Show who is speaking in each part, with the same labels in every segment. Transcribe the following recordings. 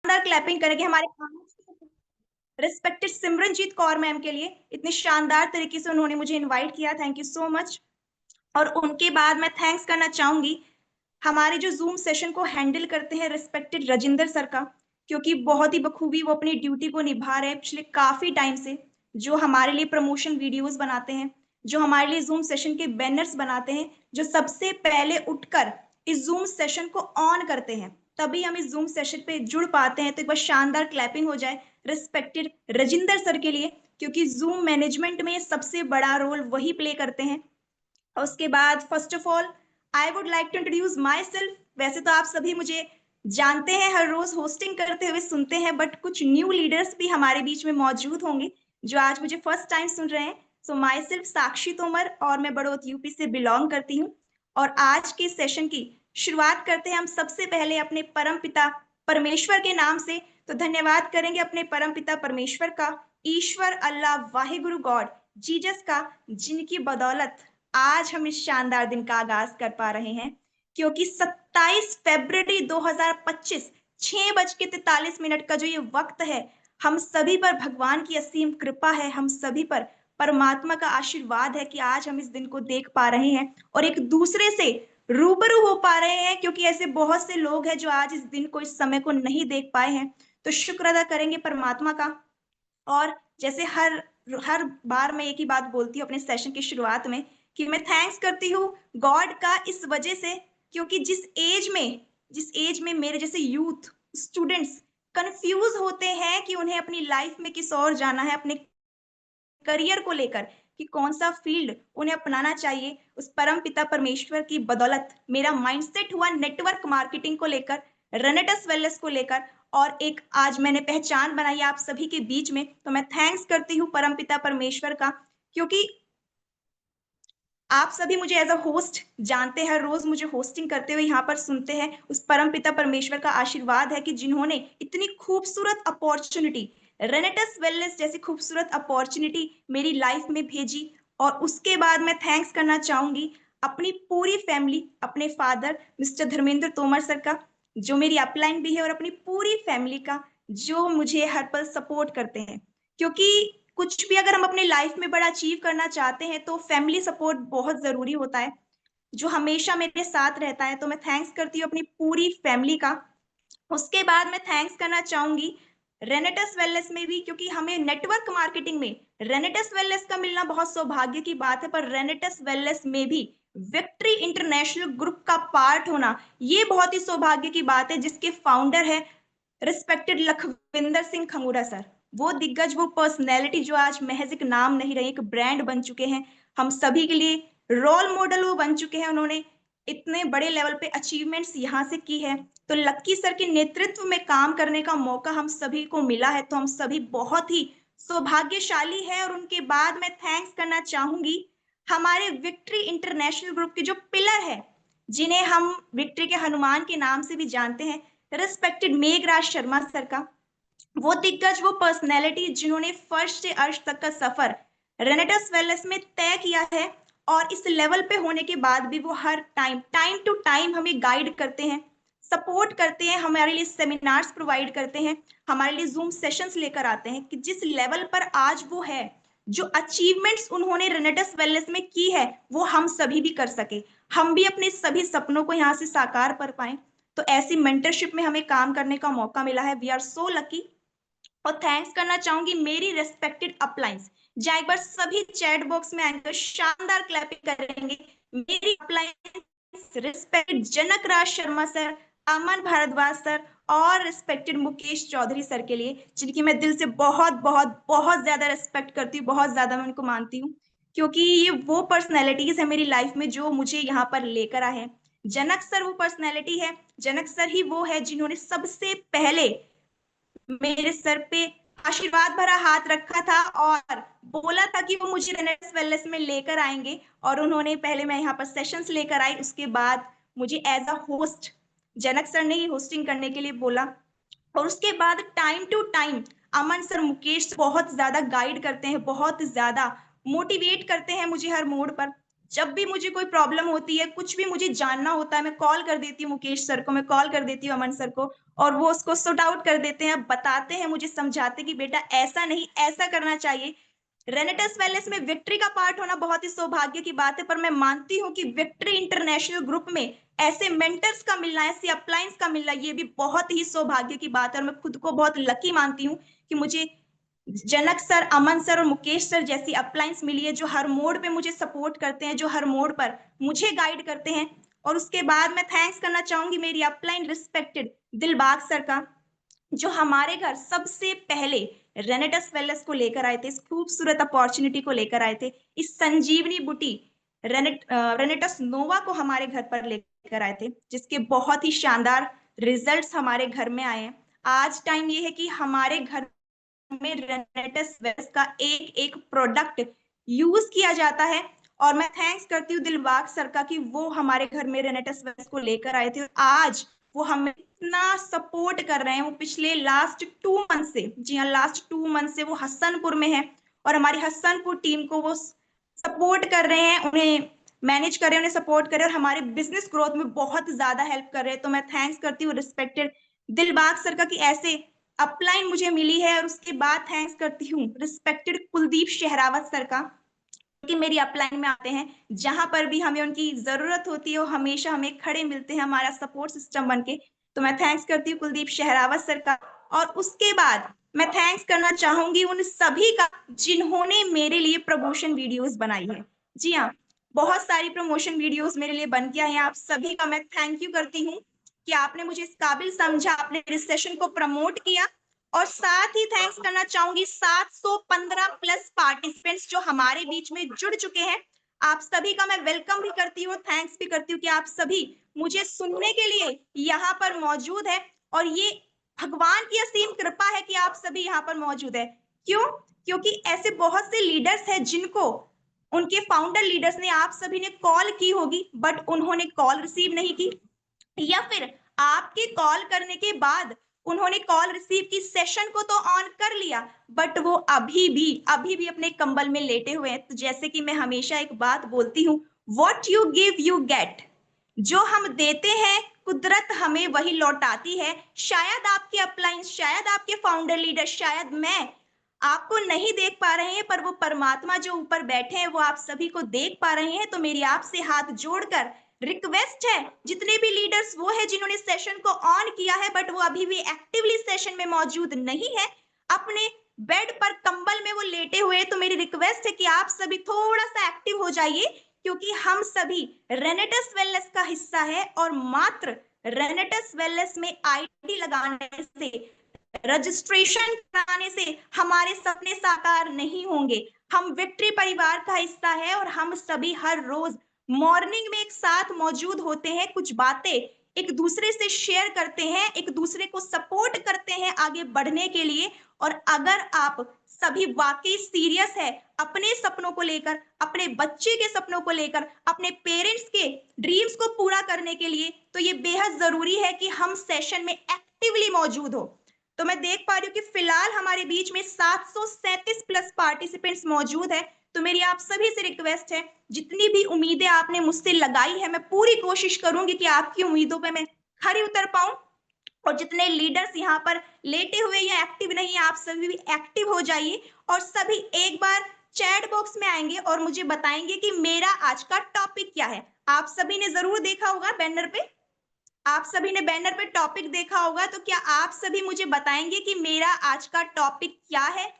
Speaker 1: शानदार क्लैपिंग करेंगे हमारे रिस्पेक्टेड सिमरनजीत कौर मैम के लिए। इतने शानदार तरीके से उन्होंने मुझे इनवाइट किया, थैंक यू सो मच। और उनके बाद मैं थैंक्स करना चाहूंगी हमारे जो जूम सेशन को हैंडल करते हैं रिस्पेक्टेड रजिंदर सर का, क्योंकि बहुत ही बखूबी वो अपनी ड्यूटी को निभा रहे हैं पिछले काफी टाइम से। जो हमारे लिए प्रमोशन वीडियोस बनाते हैं, जो हमारे लिए जूम सेशन के बैनर्स बनाते हैं, जो सबसे पहले उठकर इस जूम सेशन को ऑन करते हैं, तभी हम इस जूम सेशन पे जुड़ पाते हैं। तो एक बार शानदार क्लैपिंग हो जाए रिस्पेक्टेड रजिंदर सर के लिए, क्योंकि जूम मैनेजमेंट में सबसे बड़ा रोल वही प्ले करते हैं। और उसके बाद first of all I would like to introduce myself. वैसे तो आप सभी मुझे जानते हैं, हर रोज होस्टिंग करते हुए सुनते हैं, बट कुछ न्यू लीडर्स भी हमारे बीच में मौजूद होंगे जो आज मुझे फर्स्ट टाइम सुन रहे हैं। सो माई सेल्फ साक्षी तोमर, और मैं बड़ौत यूपी से बिलोंग करती हूँ। और आज के सेशन की शुरुआत करते हैं हम सबसे पहले अपने परम पिता परमेश्वर के नाम से। तो धन्यवाद करेंगे अपने परम पिता परमेश्वर का, ईश्वर अल्लाह वाहिगुरु गॉड जीसस का, जिनकी बदौलत आज हम इस शानदार दिन का आगाज कर पा रहे हैं। क्योंकि 27 फरवरी 2025 6:43 का जो ये वक्त है, हम सभी पर भगवान की असीम कृपा है, हम सभी पर परमात्मा का आशीर्वाद है कि आज हम इस दिन को देख पा रहे हैं और एक दूसरे से रूबरू हो पा रहे हैं। क्योंकि ऐसे बहुत से लोग हैं जो आज इस दिन को, इस समय को नहीं देख पाए हैं। तो शुक्र अदा करेंगे परमात्मा का। और जैसे हर हर बार मैं एक ही बात बोलती हूँ अपने सेशन की शुरुआत में, कि मैं थैंक्स करती हूँ गॉड का इस वजह से, क्योंकि जिस एज में मेरे जैसे यूथ स्टूडेंट्स कंफ्यूज होते हैं कि उन्हें अपनी लाइफ में किस और जाना है, अपने करियर को लेकर कि कौन सा फील्ड उन्हें अपनाना चाहिए, उस परम पिता परमेश्वर की बदौलत मेरा माइंडसेट हुआ नेटवर्क मार्केटिंग को लेकर, रेनेटस वेलनेस को लेकर, और एक आज मैंने पहचान बनाई आप सभी के बीच में। तो मैं थैंक्स करती हूँ परम पिता परमेश्वर का, क्योंकि आप सभी मुझे एज अ होस्ट जानते हैं, हर रोज मुझे होस्टिंग करते हुए यहाँ पर सुनते हैं। उस परम पिता परमेश्वर का आशीर्वाद है कि जिन्होंने इतनी खूबसूरत अपॉर्चुनिटी, रेनेटस वेलनेस जैसी खूबसूरत अपॉर्चुनिटी मेरी लाइफ में भेजी। और उसके बाद मैं थैंक्स करना चाहूंगी अपनी पूरी फैमिली, अपने father mister Dharmendra Tomar sir का, जो मेरी अपलाइन भी है, और अपनी पूरी फैमिली का जो मुझे हर पल सपोर्ट करते हैं। क्योंकि कुछ भी अगर हम अपने लाइफ में बड़ा अचीव करना चाहते हैं तो फैमिली सपोर्ट बहुत जरूरी होता है, जो हमेशा मेरे साथ रहता है। तो मैं थैंक्स करती हूँ अपनी पूरी फैमिली का। उसके बाद मैं थैंक्स करना चाहूंगी रेनेटस वेलनेस में भी, क्योंकि हमें नेटवर्क मार्केटिंग में रेनेटस वेलनेस का मिलना बहुत सौभाग्य की बात है, पर रेनेटस वेलनेस में भी विक्ट्री इंटरनेशनल ग्रुप का पार्ट होना ये बहुत ही सौभाग्य की बात है, जिसके फाउंडर है रिस्पेक्टेड लखविंदर सिंह खंगूरा सर। वो दिग्गज, वो पर्सनैलिटी जो आज महज एक नाम नहीं रही, एक ब्रांड बन चुके हैं, हम सभी के लिए रोल मॉडल वो बन चुके हैं। उन्होंने इतने बड़े लेवल पे अचीवमेंट्स यहाँ से की है। तो लक्की सर के नेतृत्व में काम करने का मौका हम सभी को मिला है, तो हम सभी बहुत ही सौभाग्यशाली है। और उनके बाद मैं थैंक्स करना चाहूंगी हमारे विक्ट्री इंटरनेशनल ग्रुप के जो पिलर है, जिन्हें हम विक्ट्री के हनुमान के नाम से भी जानते हैं, रिस्पेक्टेड मेघराज शर्मा सर का। वो दिग्गज, वो पर्सनैलिटी जिन्होंने फर्श से अर्श तक का सफर रेनेटस वेलनेस में तय किया है, और इस लेवल पे होने के बाद भी वो हर टाइम टू टाइम हमें गाइड करते हैं, सपोर्ट करते हैं, हमारे लिए सेमिनार्स प्रोवाइड करते हैं, हमारे लिए जूम सेशंस लेकर आते हैं, कि जिस लेवल पर आज वो है, जो अचीवमेंट्स उन्होंने रेनेटस वेलनेस में की है, वो हम सभी भी कर सके, हम भी अपने सभी सपनों को यहाँ से साकार कर पाए। तो ऐसी मेंटरशिप में हमें काम करने का मौका मिला है, वी आर सो लकी। और थैंक्स करना चाहूंगी मेरी रेस्पेक्टेड अपलाइंस, जहां एक बार सभी चैट बॉक्स में आएंगे शानदार क्लैपिंग करेंगे। मेरी अपलाइंस रिस्पेक्टेड जनक राज शर्मा सर, अमन भारद्वाज सर, और रिस्पेक्टेड मुकेश चौधरी सर के लिए, जिनकी मैं दिल से बहुत बहुत बहुत ज्यादा रिस्पेक्ट करती हूँ, बहुत ज्यादा मैं उनको मानती हूँ। क्योंकि ये वो पर्सनैलिटीज है मेरी लाइफ में जो मुझे यहाँ पर लेकर आए हैं। जनक सर वो पर्सनैलिटी है, जनक सर ही वो है जिन्होंने सबसे पहले मेरे सर पे आशीर्वाद भरा हाथ रखा था और बोला था कि वो मुझे रेनेट्स वेलनेस में लेकर आएंगे। और उन्होंने, पहले मैं यहाँ पर सेशंस लेकर आई, उसके बाद मुझे as a host Janak sir ने ही होस्टिंग करने के लिए बोला। और उसके बाद time to time Aman sir, Mukesh बहुत ज्यादा गाइड करते हैं, बहुत ज्यादा मोटिवेट करते हैं मुझे हर मोड़ पर। जब भी मुझे कोई प्रॉब्लम होती है, कुछ भी मुझे जानना होता है, मैं कॉल कर देती हूँ मुकेश सर को, मैं कॉल कर देती हूँ अमन सर को और वो उसको सॉर्ट आउट कर देते हैं, बताते हैं, मुझे समझाते हैं कि बेटा ऐसा नहीं, ऐसा करना चाहिए। रेनेटस वेलनेस में विक्ट्री का पार्ट होना बहुत ही सौभाग्य की बात है, पर मैं मानती हूँ कि विक्ट्री इंटरनेशनल ग्रुप में ऐसे मेंटर्स का मिलना, ऐसे अपलाइंस का मिलना, ये भी बहुत ही सौभाग्य की बात है और मैं खुद को बहुत लकी मानती हूँ कि मुझे जनक सर, अमन सर और मुकेश सर जैसी अपलाइंस मिली है, जो हर मोड़ पे मुझे सपोर्ट करते हैं, जो हर मोड़ पर मुझे गाइड करते हैं। और उसके बाद मैं थैंक्स करना चाहूंगी मेरी अपलाइन रिस्पेक्टेड दिलबाग सर का, जो हमारे घर सबसे पहले रेनेटस वेलनेस को लेकर आए थे, इस खूबसूरत अपॉर्चुनिटी को लेकर आए थे, इस संजीवनी बूटी रेनेटस नोवा को हमारे घर पर लेकर आए थे, जिसके बहुत ही शानदार रिजल्ट्स हमारे घर में आए हैं। आज टाइम ये है कि हमारे घर में रेनेटस वेल्स का एक एक प्रोडक्ट यूज किया जाता है और मैं थैंक्स करती हूँ दिलबाग सर का कि वो हमारे घर में रेनेटस वेल्स को लेकर आए थे और आज वो हमें इतना सपोर्ट कर रहे हैं। वो पिछले लास्ट 2 मंथ से, जी हाँ, लास्ट 2 मंथ से वो हसनपुर में है और हमारी हसनपुर टीम को वो सपोर्ट कर रहे हैं, उन्हें मैनेज कर रहे हैं, उन्हें सपोर्ट कर रहे हैं और हमारे बिजनेस ग्रोथ में बहुत ज्यादा हेल्प कर रहे हैं। तो मैं थैंक्स करती हूँ रिस्पेक्टेड दिलबाग सर का कि ऐसे अपलाइन मुझे मिली है। और उसके बाद थैंक्स करती हूँ रिस्पेक्टेड कुलदीप शहरावत सर का, कि मेरी अपलाइन में आते हैं, जहां पर भी हमें उनकी जरूरत होती है वो हमेशा हमें खड़े मिलते हैं, हमारा सपोर्ट सिस्टम बन के। तो मैं थैंक्स करती हूँ कुलदीप शहरावत सर का। और उसके बाद मैं थैंक्स करना चाहूंगी उन सभी का जिन्होंने मेरे लिए प्रमोशन वीडियोस बनाई है। जी हाँ, बहुत सारी प्रमोशन वीडियोस मेरे लिए बन के आई हैं। आप सभी का मैं थैंक यू करती हूँ कि आपने मुझे इस काबिल समझा, आपने इस सेशन को प्रमोट किया। और साथ ही थैंक्स करना चाहूंगी 715 प्लस पार्टिसिपेंट्स जो हमारे बीच में जुड़ चुके हैं। आप सभी का मैं वेलकम भी करती हूँ, थैंक्स भी करती हूँ कि आप सभी मुझे सुनने के लिए यहाँ पर मौजूद है। और ये भगवान की असीम कृपा है कि आप सभी यहाँ पर मौजूद है। क्यों? क्योंकि ऐसे बहुत से लीडर्स हैं जिनको उनके फाउंडर लीडर्स ने, आप सभी ने कॉल की होगी बट उन्होंने कॉल रिसीव नहीं की, या फिर आपके कॉल करने के बाद उन्होंने कॉल रिसीव की, सेशन को तो ऑन कर लिया बट वो अभी भी अपने कंबल में लेटे हुए हैं। तो जैसे कि मैं हमेशा एक बात बोलती हूँ, what you give you get. जो हम देते हैं कुदरत हमें वही लौटाती है। शायद आपके अपलाइन, शायद आपके फाउंडर लीडर, शायद मैं आपको नहीं देख पा रहे हैं, पर वो परमात्मा जो ऊपर बैठे हैं वो आप सभी को देख पा रहे हैं। तो मेरी आपसे हाथ जोड़कर रिक्वेस्ट है, जितने भी लीडर्स वो है जिन्होंने सेशन को ऑन किया है बट वो अभी भी एक्टिवली सेशन में मौजूद नहीं है, अपने बेड पर कंबल में वो लेटे हुए, तो मेरी रिक्वेस्ट है कि आप सभी थोड़ा सा एक्टिव हो जाइए, क्योंकि हम सभी रेनेटस वेलनेस का हिस्सा है और मात्र रेनेटस वेलनेस में आईडी लगाने से, रजिस्ट्रेशन कराने से हमारे सपने साकार नहीं होंगे। हम विक्ट्री परिवार का हिस्सा है और हम सभी हर रोज मॉर्निंग में एक साथ मौजूद होते हैं, कुछ बातें एक दूसरे से शेयर करते हैं, एक दूसरे को सपोर्ट करते हैं आगे बढ़ने के लिए। और अगर आप सभी वाकई सीरियस है अपने सपनों को लेकर, अपने बच्चे के सपनों को लेकर, अपने पेरेंट्स के ड्रीम्स को पूरा करने के लिए, तो ये बेहद जरूरी है कि हम सेशन में एक्टिवली मौजूद हो। तो मैं देख पा रही हूँ कि फिलहाल हमारे बीच में 737 प्लस पार्टिसिपेंट्स मौजूद है। तो मेरी आप सभी से रिक्वेस्ट है, जितनी भी उम्मीदें आपने मुझसे लगाई है, मैं पूरी कोशिश करूंगी कि आपकी उम्मीदों पे मैं खरी उतर पाऊं। और जितने लीडर्स यहाँ पर लेटे हुए या एक्टिव नहीं है, आप सभी भी एक्टिव हो जाइए और सभी एक बार चैट बॉक्स में आएंगे और मुझे बताएंगे कि मेरा आज का टॉपिक क्या है। आप सभी ने जरूर देखा होगा बैनर पे, आप सभी ने बैनर पे टॉपिक देखा होगा, तो क्या आप सभी मुझे बताएंगे कि मेरा आज का टॉपिक क्या है?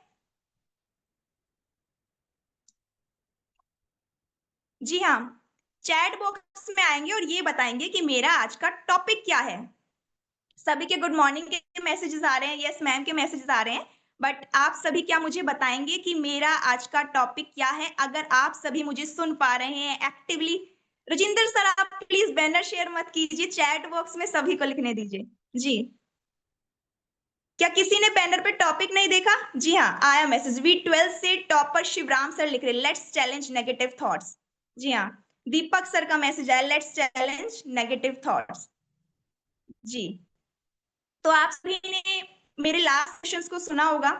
Speaker 1: जी हाँ, चैट बॉक्स में आएंगे और ये बताएंगे कि मेरा आज का टॉपिक क्या है। सभी के गुड मॉर्निंग के मैसेजेस आ रहे हैं, यस मैम के मैसेजेस आ रहे हैं, बट आप सभी क्या मुझे बताएंगे कि मेरा आज का टॉपिक क्या है? अगर आप सभी मुझे सुन पा रहे हैं एक्टिवली, रजिंदर सर आप प्लीज बैनर शेयर मत कीजिए, चैट बॉक्स में सभी को लिखने दीजिए। जी, क्या किसी ने बैनर पे टॉपिक नहीं देखा? जी हाँ, आया मैसेज, V12 से टॉपर शिवराम सर लिख रहे, लेट्स चैलेंज नेगेटिव थॉट्स। जी हाँ, दीपक सर का मैसेज आया, लेट्स चैलेंज नेगेटिव थॉट्स। जी, तो आप सभी ने मेरे लास्ट सेशंस को सुना होगा।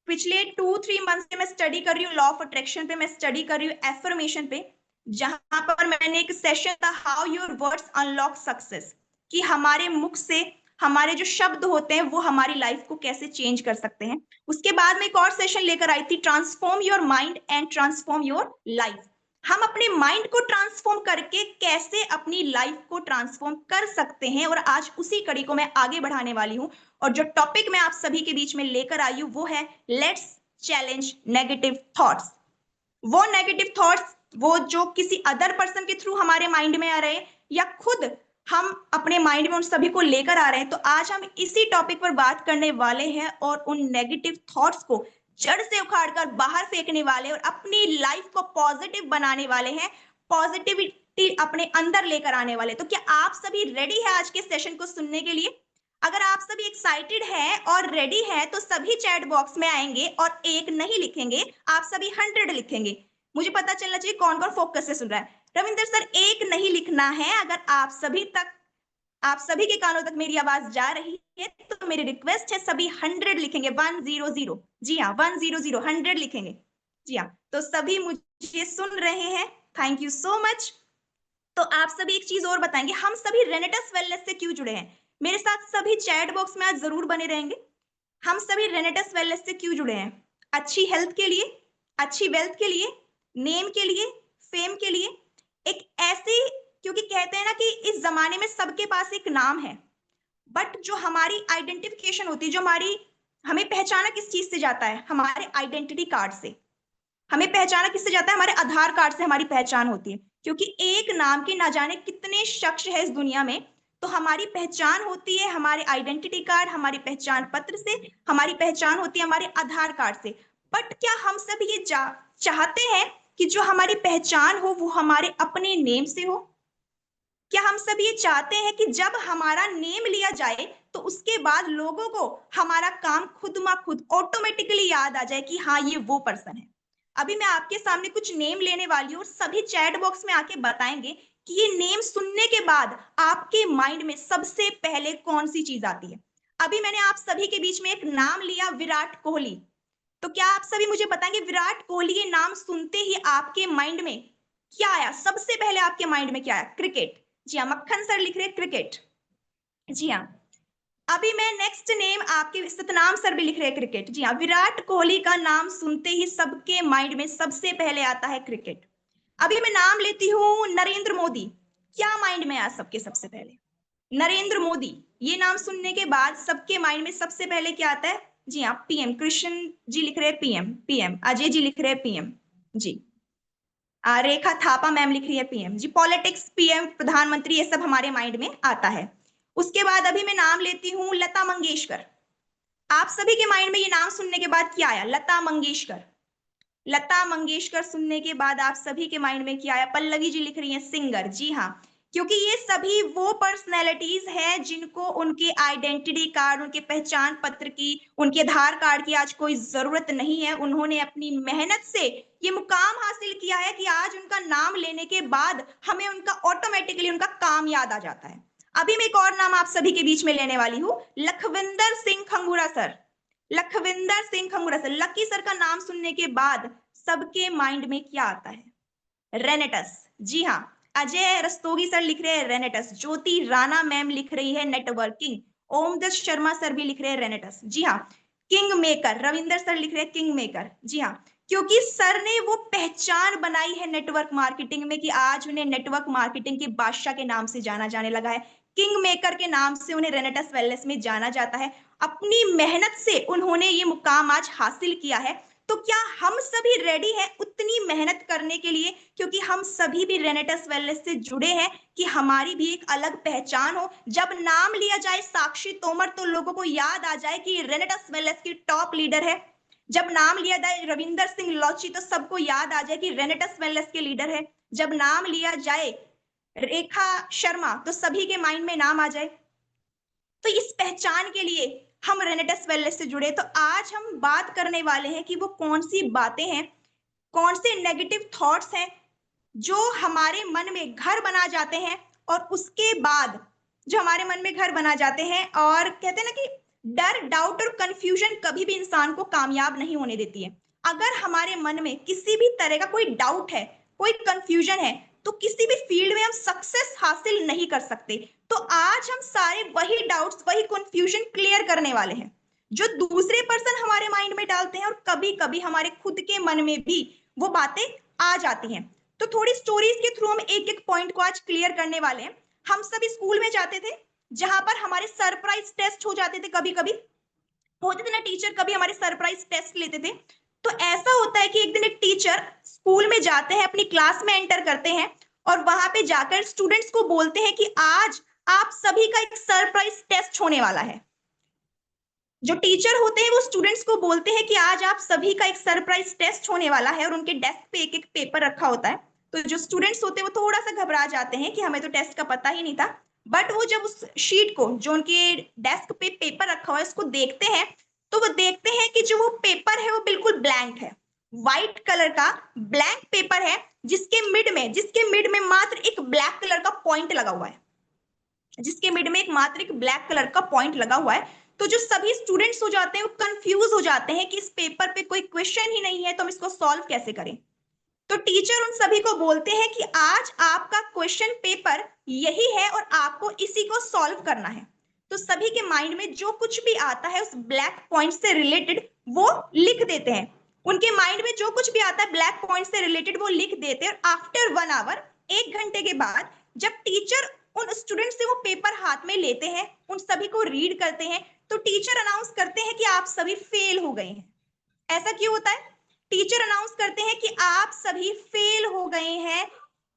Speaker 1: पिछले 2-3 मंथ से मैं स्टडी कर रही हूँ लॉ ऑफ अट्रैक्शन पे, मैं स्टडी कर रही हूँ एफर्मेशन पे। जहां पर मैंने एक सेशन था how your words unlock success, कि हमारे मुख से हमारे जो शब्द होते हैं वो हमारी लाइफ को कैसे चेंज कर सकते हैं। उसके बाद में एक और सेशन लेकर आई थी transform your mind and transform your life. हम अपने माइंड को ट्रांसफॉर्म करके कैसे अपनी लाइफ को ट्रांसफॉर्म कर सकते हैं, और आज उसी कड़ी को मैं आगे बढ़ाने वाली हूँ। और जो टॉपिक मैं आप सभी के बीच में लेकर आई हूँ वो है लेट्स चैलेंज नेगेटिव थॉट्स। वो नेगेटिव थॉट्स, वो जो किसी अदर पर्सन के थ्रू हमारे माइंड में आ रहे हैं या खुद हम अपने माइंड में उन सभी को लेकर आ रहे हैं। तो आज हम इसी टॉपिक पर बात करने वाले हैं और उन नेगेटिव थॉट्स को जड़ से उखाड़कर बाहर फेंकने वाले और अपनी लाइफ को पॉजिटिव बनाने वाले हैं, पॉजिटिविटी अपने अंदर लेकर आने वाले। तो क्या आप सभी रेडी है आज के सेशन को सुनने के लिए? अगर आप सभी एक्साइटेड हैं और रेडी हैं तो सभी चैट बॉक्स में आएंगे और एक नहीं लिखेंगे, आप सभी 100 लिखेंगे। मुझे पता चलना चाहिए कौन कौन फोकस से सुन रहा है। रविंदर सर, एक नहीं लिखना है। अगर आप सभी के कानों तक मेरी आवाज जा रही है तो मेरी रिक्वेस्ट है सभी 100 लिखेंगे, 100। जी हाँ, 100, 100 लिखेंगे। जी हाँ, तो सभी मुझे सुन रहे हैं, थैंक यू सो मच। तो आप सभी एक चीज और बताएंगे, हम सभी रेनेटस वेलनेस से क्यों जुड़े हैं? मेरे साथ सभी चैट बॉक्स में आज जरूर बने रहेंगे। हम सभी रेनेटस वेलनेस से क्यों जुड़े हैं? अच्छी हेल्थ के लिए, अच्छी वेल्थ के लिए, नेम के लिए, फेम के लिए, एक ऐसी, क्योंकि कहते हैं ना कि इस जमाने में सबके पास एक नाम है, बट जो हमारी आइडेंटिफिकेशन होती है, जो हमारी, हमें पहचाना किस चीज से जाता है? हमारे आइडेंटिटी कार्ड से। हमें पहचाना किससे जाता है? हमारे आधार कार्ड से हमारी पहचान होती है, क्योंकि एक नाम के ना जाने कितने शख्स है इस दुनिया में। तो हमारी पहचान होती है हमारे आइडेंटिटी कार्ड, हमारी पहचान पत्र से, हमारी पहचान होती है हमारे आधार कार्ड से। बट क्या हम सब ये चाहते हैं कि जो हमारी पहचान हो वो हमारे अपने नेम से हो? क्या हम सब ये चाहते हैं कि जब हमारा नेम लिया जाए तो उसके बाद लोगों को हमारा काम खुद मा खुद ऑटोमेटिकली याद आ जाए कि हाँ ये वो पर्सन है? अभी मैं आपके सामने कुछ नेम लेने वाली हूँ और सभी चैट बॉक्स में आके बताएंगे कि ये नेम सुनने के बाद आपके माइंड में सबसे पहले कौन सी चीज आती है। अभी मैंने आप सभी के बीच में एक नाम लिया, विराट कोहली। तो क्या आप सभी मुझे बताएंगे विराट कोहली ये नाम सुनते ही आपके माइंड में क्या आया? सबसे पहले आपके माइंड में क्या आया? क्रिकेट। जी हाँ, मक्खन सर लिख रहे हैं क्रिकेट। जी हाँ, अभी मैं नेक्स्ट नेम आपके, सतनाम सर भी लिख रहे हैं क्रिकेट। जी हाँ, विराट कोहली का नाम सुनते ही सबके माइंड में सबसे पहले आता है क्रिकेट। अभी मैं नाम लेती हूँ नरेंद्र मोदी। क्या माइंड में आया सबके सबसे पहले? नरेंद्र मोदी। ये नाम सुनने के बाद सबके माइंड में सबसे पहले क्या आता है? जी हाँ, पीएम। कृष्ण जी लिख रहे हैं पीएम। पीएम अजय जी लिख रहे हैं पीएम। जी, रेखा थापा मैम लिख रही है पीएम। जी, पॉलिटिक्स, पीएम, प्रधानमंत्री, ये सब हमारे माइंड में आता है। उसके बाद अभी मैं नाम लेती हूँ लता मंगेशकर। आप सभी के माइंड में ये नाम सुनने के बाद क्या आया? लता मंगेशकर। लता मंगेशकर सुनने के बाद आप सभी के माइंड में क्या आया? पल्लवी जी लिख रही हैं सिंगर। जी हाँ, क्योंकि ये सभी वो पर्सनैलिटीज हैं जिनको उनके आइडेंटिटी कार्ड, उनके पहचान पत्र की, उनके आधार कार्ड की आज कोई जरूरत नहीं है। उन्होंने अपनी मेहनत से ये मुकाम हासिल किया है कि आज उनका नाम लेने के बाद हमें उनका ऑटोमेटिकली उनका काम याद आ जाता है। अभी मैं एक और नाम आप सभी के बीच में लेने वाली हूँ, Lakhwinder Singh Khangura sir. Lakhwinder Singh Khangura sir, lucky sir का नाम सुनने के बाद सबके माइंड में क्या आता है? रेनेटस। जी हाँ, अजय रस्तोगी सर लिख रहे हैं रेनेटस। ज्योति राणा मैम लिख रही है नेटवर्किंग। ओमदस शर्मा सर भी लिख रहे हैं रेनेटस। जी हाँ, किंग मेकर, रविंदर सर लिख रहे हैं किंग मेकर। जी हाँ, क्योंकि सर ने वो पहचान बनाई है नेटवर्क मार्केटिंग में कि आज उन्हें नेटवर्क मार्केटिंग के बादशाह के नाम से जाना जाने लगा है। किंग मेकर के नाम से उन्हें रेनेटस वेलनेस में जाना जाता है। अपनी मेहनत से उन्होंने ये मुकाम आज हासिल किया है। तो क्या हम सभी रेडी हैं उतनी मेहनत करने के लिए? क्योंकि हम सभी भी रेनेटस वेलनेस से जुड़े हैं कि हमारी भी एक अलग पहचान हो। जब नाम लिया जाए साक्षी तोमर तो लोगों को याद आ जाए कि रेनेटस वेलनेस की टॉप लीडर है। जब नाम लिया जाए रविंदर सिंह लौची तो सबको याद आ जाए कि रेनेटस वेलनेस के लीडर है। जब नाम लिया जाए रेखा शर्मा तो सभी के माइंड में नाम आ जाए। तो इस पहचान के लिए हम रेनेटस वेलनेस से जुड़े। तो आज हम बात करने वाले हैं कि वो कौन सी बातें हैं, कौन से नेगेटिव थॉट्स हैं जो हमारे मन में घर बना जाते हैं, और उसके बाद जो हमारे मन में घर बना जाते हैं, और कहते हैं ना कि डर, डाउट और कंफ्यूजन कभी भी इंसान को कामयाब नहीं होने देती है। अगर हमारे मन में किसी भी तरह का कोई डाउट है, कोई कंफ्यूजन है, तो किसी भी फील्ड में हम सक्सेस हासिल नहीं कर सकते। तो आज हम सारे वही डाउट्स, वही कंफ्यूजन क्लियर करने वाले हैं, जो दूसरे पर्सन हमारे माइंड में डालते हैं, और कभी-कभी हमारे खुद के मन में भी वो बातें आ जाती हैं। तो थोड़ी स्टोरीज के थ्रू हम एक-एक पॉइंट को आज क्लियर करने वाले हैं। हम सभी स्कूल में जाते थे, जहां पर हमारे सरप्राइज टेस्ट हो जाते थे, कभी-कभी होते थे ना, टीचर कभी हमारे सरप्राइज टेस्ट लेते थे। तो ऐसा होता है कि एक दिन एक टीचर स्कूल में जाते हैं, अपनी क्लास में एंटर करते हैं, और वहां पे जाकर स्टूडेंट्स को बोलते हैं कि आज आप सभी का एक सरप्राइज टेस्ट होने वाला है। जो टीचर होते हैं वो स्टूडेंट्स को बोलते हैं कि आज आप सभी का एक सरप्राइज टेस्ट होने वाला है, और उनके डेस्क पे एक एक पेपर रखा होता है। तो जो स्टूडेंट्स होते हैं वो थोड़ा सा घबरा जाते हैं कि हमें तो टेस्ट का पता ही नहीं था। बट वो जब उस शीट को, जो उनके डेस्क पे पेपर रखा हुआ है, उसको देखते हैं, तो वो देखते हैं कि जो वो पेपर है वो बिल्कुल ब्लैंक है। व्हाइट कलर का ब्लैंक पेपर है, जिसके मिड में मात्र एक ब्लैक कलर का पॉइंट लगा हुआ है, जिसके मिड में एक मात्र एक ब्लैक कलर का पॉइंट लगा हुआ है। तो जो सभी स्टूडेंट्स हो जाते हैं वो कंफ्यूज हो जाते हैं कि इस पेपर पे कोई क्वेश्चन ही नहीं है, तो हम इसको सॉल्व कैसे करें। तो टीचर उन सभी को बोलते हैं कि आज आपका क्वेश्चन पेपर यही है, और आपको इसी को सॉल्व करना है। तो सभी के माइंड में जो कुछ भी आता है उस ब्लैक पॉइंट से रिलेटेड वो लिख देते हैं। उनके माइंड में जो कुछ भी आता है ब्लैक पॉइंट से रिलेटेड वो लिख देते हैं, और आफ्टर 1 आवर, 1 घंटे के बाद, जब टीचर उन स्टूडेंट से वो पेपर हाथ में लेते हैं, उन सभी को रीड करते हैं, तो टीचर अनाउंस करते हैं कि आप सभी फेल हो गए हैं। ऐसा क्यों होता है? टीचर अनाउंस करते हैं कि आप सभी फेल हो गए हैं।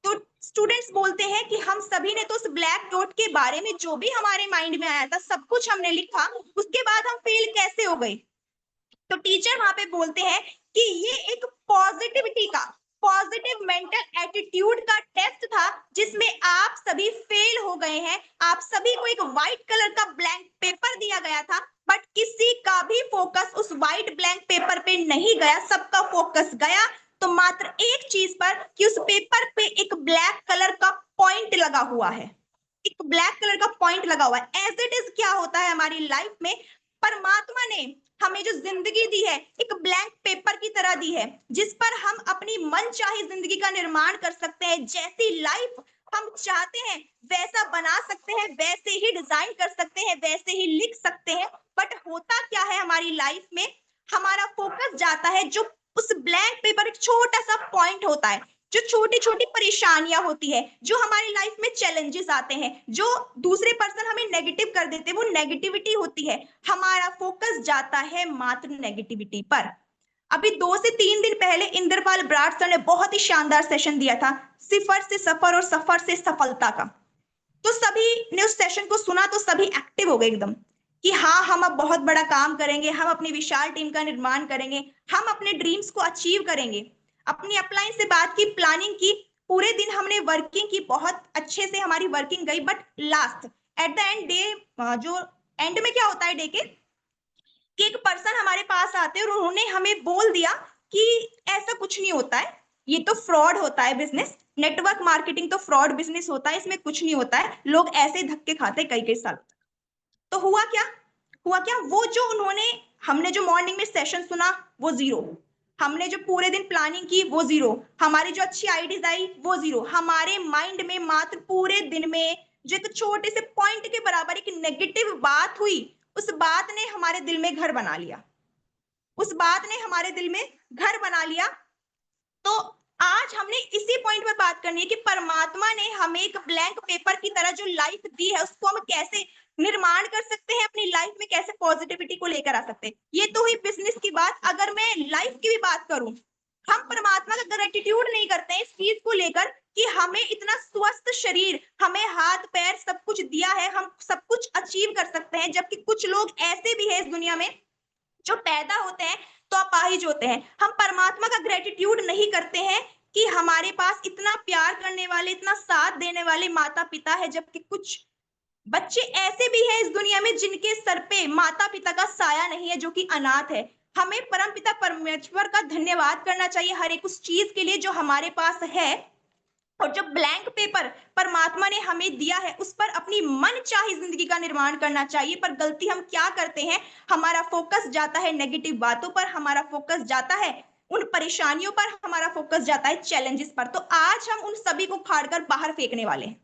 Speaker 1: तो स्टूडेंट्स बोलते हैं कि हम सभी ने तो उस ब्लैक डॉट के बारे में जो भी हमारे माइंड में आया था सब कुछ हमने लिखा, उसके बाद हम फेल कैसे हो गए। तो टीचर वहां पे बोलते हैं कि ये एक पॉजिटिविटी का, पॉजिटिव मेंटल एटीट्यूड का टेस्ट था, जिसमें आप सभी फेल हो गए हैं। आप सभी को एक व्हाइट कलर का ब्लैंक पेपर दिया गया था, बट किसी का भी फोकस उस व्हाइट ब्लैंक पेपर पे नहीं गया, सबका फोकस गया तो मात्र एक चीज पर, कि उस पेपर पे एक ब्लैक कलर का पॉइंट लगा हुआ है। एक ब्लैक कलर का पॉइंट लगा हुआ है। एज इट इज क्या होता है हमारी लाइफ में, परमात्मा ने हमें जो जिंदगी दी है एक ब्लैंक पेपर की तरह दी है, जिस पर हम अपनी मनचाही जिंदगी का निर्माण कर सकते हैं। जैसी लाइफ हम चाहते हैं वैसा बना सकते हैं, वैसे ही डिजाइन कर सकते हैं, वैसे ही लिख सकते हैं। बट होता क्या है हमारी लाइफ में, हमारा फोकस जाता है जो उस ब्लैंक पेपर, एक छोटा सा पॉइंट होता है, जो छोटी छोटी परेशानियां होती है, जो हमारी लाइफ में चैलेंजेस आते हैं, जो दूसरे पर्सन हमें नेगेटिव कर देते हैं, वो नेगेटिविटी होती है। हमारा फोकस जाता है मात्र नेगेटिविटी पर। अभी 2 से 3 दिन पहले इंद्रपाल ब्राट सर ने बहुत ही शानदार सेशन दिया था, सिफर से सफर और सफर से सफलता का। तो सभी ने उस सेशन को सुना तो सभी एक्टिव हो गए एकदम, कि हाँ हम अब बहुत बड़ा काम करेंगे, हम अपनी विशाल टीम का निर्माण करेंगे, हम अपने ड्रीम्स को अचीव करेंगे। अपनी अपलाइन से बात की, प्लानिंग की, पूरे दिन हमने वर्किंग की, बहुत अच्छे से हमारी वर्किंग गई। But last, at the end day, जो एंड में क्या होता है डे के, कि एक पर्सन हमारे पास आते हैं और उन्होंने हमें बोल दिया कि ऐसा कुछ नहीं होता है, ये तो फ्रॉड होता है बिजनेस, नेटवर्क मार्केटिंग तो फ्रॉड बिजनेस होता है, इसमें कुछ नहीं होता है, लोग ऐसे ही धक्के खाते कई कई सालों तक। तो हुआ क्या, वो जो उन्होंने, हमने जो मॉर्निंग में सेशन सुना वो जीरो, हमने जो पूरे दिन प्लानिंग की वो जीरो, हमारी जो अच्छी आइडियाज आई वो जीरो, हमारे माइंड में मात्र पूरे दिन में जो एक छोटे से पॉइंट के बराबर एक नेगेटिव बात हुई, उस बात ने हमारे दिल में घर बना लिया, उस बात ने हमारे दिल में घर बना लिया। तो आज हमने इसी पॉइंट पर बात करनी है कि परमात्मा ने हमें एक ब्लैंक पेपर की तरह जो लाइफ दी है, उसको हम कैसे निर्माण कर सकते हैं, अपनी लाइफ में कैसे पॉजिटिविटी को लेकर आ सकते हैं। ये तो हुई बिजनेस की बात। अगर मैं लाइफ की भी बात करूं, हम परमात्मा का ग्रेटिट्यूड नहीं करते हैं इस चीज को लेकर कि हमें इतना स्वस्थ शरीर, हमें हाथ पैर सब कुछ दिया है, हम सब कुछ अचीव कर सकते हैं। जबकि कुछ लोग ऐसे भी है इस दुनिया में जो पैदा होते हैं तो अपाहिज होते हैं। हम परमात्मा का ग्रेटिट्यूड नहीं करते हैं कि हमारे पास इतना प्यार करने वाले, इतना साथ देने वाले माता पिता है। जबकि कुछ बच्चे ऐसे भी हैं इस दुनिया में जिनके सर पे माता पिता का साया नहीं है, जो कि अनाथ है। हमें परम पिता परमेश्वर का धन्यवाद करना चाहिए हर एक उस चीज के लिए जो हमारे पास है, और जो ब्लैंक पेपर परमात्मा ने हमें दिया है उस पर अपनी मन चाही जिंदगी का निर्माण करना चाहिए। पर गलती हम क्या करते हैं, हमारा फोकस जाता है नेगेटिव बातों पर, हमारा फोकस जाता है उन परेशानियों पर हमारा फोकस जाता है, चैलेंजेस पर। तो आज हम उन सभी को उखाड़कर बाहर फेंकने वाले हैं।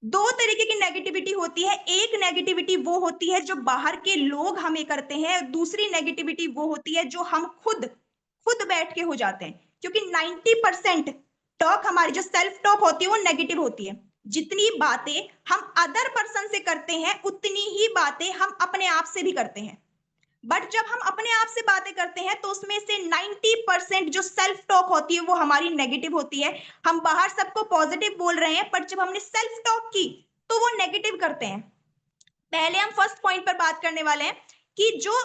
Speaker 1: दो तरीके की नेगेटिविटी होती है। एक नेगेटिविटी वो होती है जो बाहर के लोग हमें करते हैं, दूसरी नेगेटिविटी वो होती है जो हम खुद खुद बैठ के हो जाते हैं। क्योंकि 90% टॉक, हमारी जो सेल्फ टॉक होती है वो नेगेटिव होती है। जितनी बातें हम अदर पर्सन से करते हैं उतनी ही बातें हम अपने आप से भी करते हैं। बट जब हम अपने आप से बातें करते हैं तो उसमें से 90% जो सेल्फ टॉक होती है वो हमारी नेगेटिव होती है। हम बाहर सबको पॉजिटिव बोल रहे हैं, पर जब हमने सेल्फ टॉक की तो वो नेगेटिव करते हैं। पहले हम फर्स्ट पॉइंट पर बात करने वाले हैं कि जो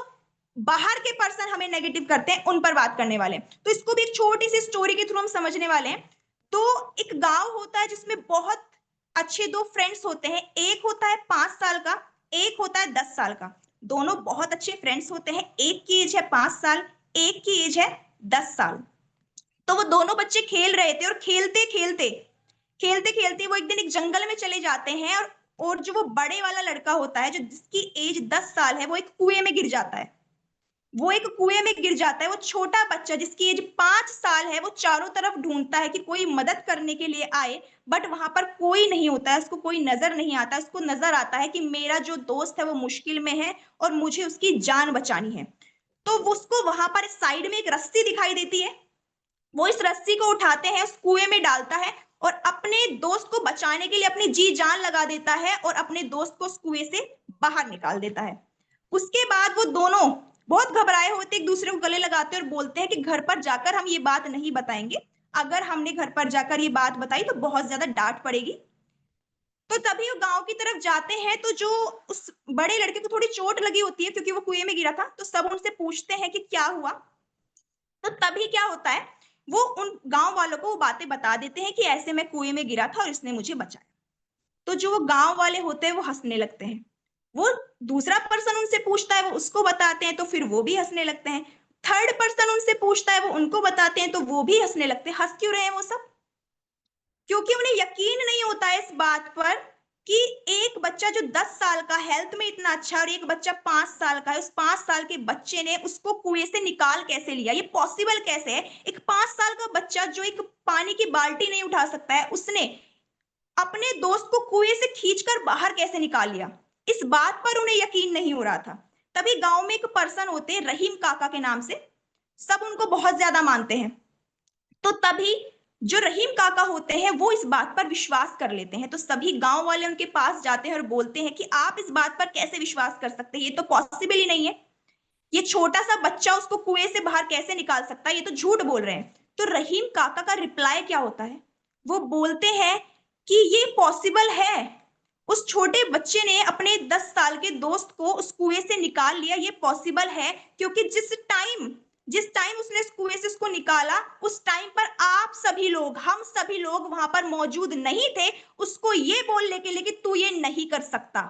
Speaker 1: बाहर के पर्सन हमें नेगेटिव करते हैं उन पर बात करने वाले हैं। तो इसको भी एक छोटी सी स्टोरी के थ्रू हम समझने वाले हैं। तो एक गांव होता है जिसमें बहुत अच्छे दो फ्रेंड्स होते हैं। एक होता है 5 साल का, एक होता है 10 साल का। दोनों बहुत अच्छे फ्रेंड्स होते हैं। एक की एज है 5 साल, एक की एज है 10 साल। तो वो दोनों बच्चे खेल रहे थे और खेलते खेलते खेलते खेलते वो एक दिन एक जंगल में चले जाते हैं। और जो वो बड़े वाला लड़का होता है, जो जिसकी एज 10 साल है, वो एक कुएं में गिर जाता है। वो एक कुएं में गिर जाता है। वो छोटा बच्चा जिसकी एज 5 साल है, वो चारों तरफ ढूंढता है कि कोई मदद करने के लिए आए, बट वहां पर कोई नहीं होता है। उसको कोई नजर नहीं आता। उसको नजर आता है कि मेरा जो दोस्त है वो मुश्किल में है और मुझे उसकी जान बचानी है। तो उसको वहां पर साइड में एक रस्सी दिखाई देती है। वो इस रस्सी को उठाते हैं, उस कुएं में डालता है और अपने दोस्त को बचाने के लिए अपनी जी जान लगा देता है और अपने दोस्त को उस कुएं से बाहर निकाल देता है। उसके बाद वो दोनों बहुत घबराए होते एक दूसरे को गले लगाते और बोलते हैं कि घर पर जाकर हम ये बात नहीं बताएंगे। अगर हमने घर पर जाकर ये बात बताई तो बहुत ज्यादा डांट पड़ेगी। तो तभी वो गांव की तरफ जाते हैं। तो जो उस बड़े लड़के को थोड़ी चोट लगी होती है क्योंकि वो कुएं में गिरा था, तो सब उनसे पूछते हैं कि क्या हुआ। तो तभी क्या होता है, वो उन गांव वालों को वो बातें बता देते हैं कि ऐसे मैं कुएं में गिरा था और इसने मुझे बचाया। तो जो वो गांव वाले होते हैं वो हंसने लगते हैं। वो दूसरा पर्सन उनसे पूछता है, वो उसको बताते हैं तो फिर वो भी हंसने लगते हैं। थर्ड पर्सन उनसे पूछता है, वो उनको बताते हैं तो वो भी हंसने लगते हैं। हंस क्यों रहे हैं वो सब? क्योंकि उन्हें यकीन नहीं होता है इस बात पर कि एक बच्चा जो 10 साल का हेल्थ में इतना अच्छा और एक बच्चा 5 साल का है, उस 5 साल के बच्चे ने उसको कुएं से निकाल कैसे लिया, ये पॉसिबल कैसे है। एक 5 साल का बच्चा जो एक पानी की बाल्टी नहीं उठा सकता है, उसने अपने दोस्त को कुएं से खींचकर बाहर कैसे निकाल लिया। इस बात पर उन्हें यकीन नहीं हो रहा था। तभी गांव में एक पर्सन होते हैं रहीम काका के नाम से, सब उनको बहुत ज्यादा मानते हैं। तो तभी जो रहीम काका होते हैं वो इस बात पर विश्वास कर लेते हैं। तो सभी गांव वाले उनके पास जाते हैं और बोलते हैं कि आप इस बात पर कैसे विश्वास कर सकते हैं, ये तो पॉसिबल ही नहीं है। ये छोटा सा बच्चा उसको कुएं से बाहर कैसे निकाल सकता है, ये तो झूठ बोल रहे हैं। तो रहीम काका का रिप्लाई क्या होता है, वो बोलते हैं कि ये पॉसिबल है। उस छोटे बच्चे ने अपने 10 साल के दोस्त को उस कुएं से निकाल लिया, ये पॉसिबल है। क्योंकि जिस टाइम उसने इस कुएं से उसको निकाला, उस टाइम पर आप सभी लोग, हम सभी लोग वहां पर मौजूद नहीं थे उसको ये बोलने के लिए कि तू ये नहीं कर सकता।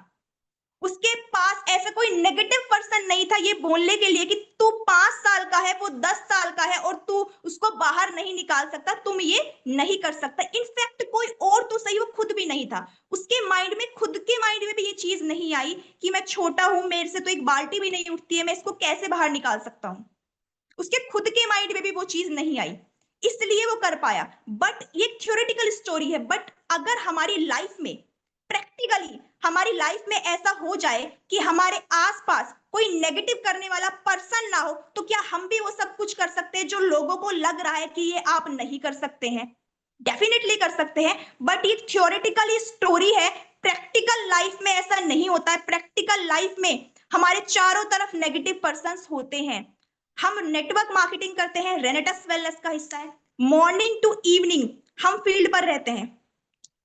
Speaker 1: उसके पास ऐसा कोई नेगेटिव पर्सन नहीं था ये बोलने के लिए कि तू 5 साल का है, वो 10 साल का है और तू उसको बाहर नहीं निकाल सकता, तुम ये नहीं कर सकता। इनफैक्ट कोई और तो सही, वो खुद भी नहीं था। उसके माइंड में, खुद के माइंड में भी ये चीज नहीं आई कि मैं छोटा हूं, मेरे से तो एक बाल्टी भी नहीं उठती है, मैं इसको कैसे बाहर निकाल सकता हूँ। उसके खुद के माइंड में भी वो चीज नहीं आई, इसलिए वो कर पाया। बट ये थ्योरेटिकल स्टोरी है। बट अगर हमारी लाइफ में, प्रैक्टिकली हमारी लाइफ में ऐसा हो जाए कि हमारे आसपास कोई नेगेटिव करने वाला पर्सन ना हो, तो क्या हम भी वो सब कुछ कर सकते हैं जो लोगों को लग रहा है कि ये आप नहीं कर सकते हैं? डेफिनेटली कर सकते हैं। बट ये थ्योरेटिकली स्टोरी है, प्रैक्टिकल लाइफ में ऐसा नहीं होता है। प्रैक्टिकल लाइफ में हमारे चारों तरफ नेगेटिव पर्संस होते हैं। हम नेटवर्क मार्केटिंग करते हैं, रेनेटस वेलनेस का हिस्सा है। मॉर्निंग टू इवनिंग हम फील्ड पर रहते हैं।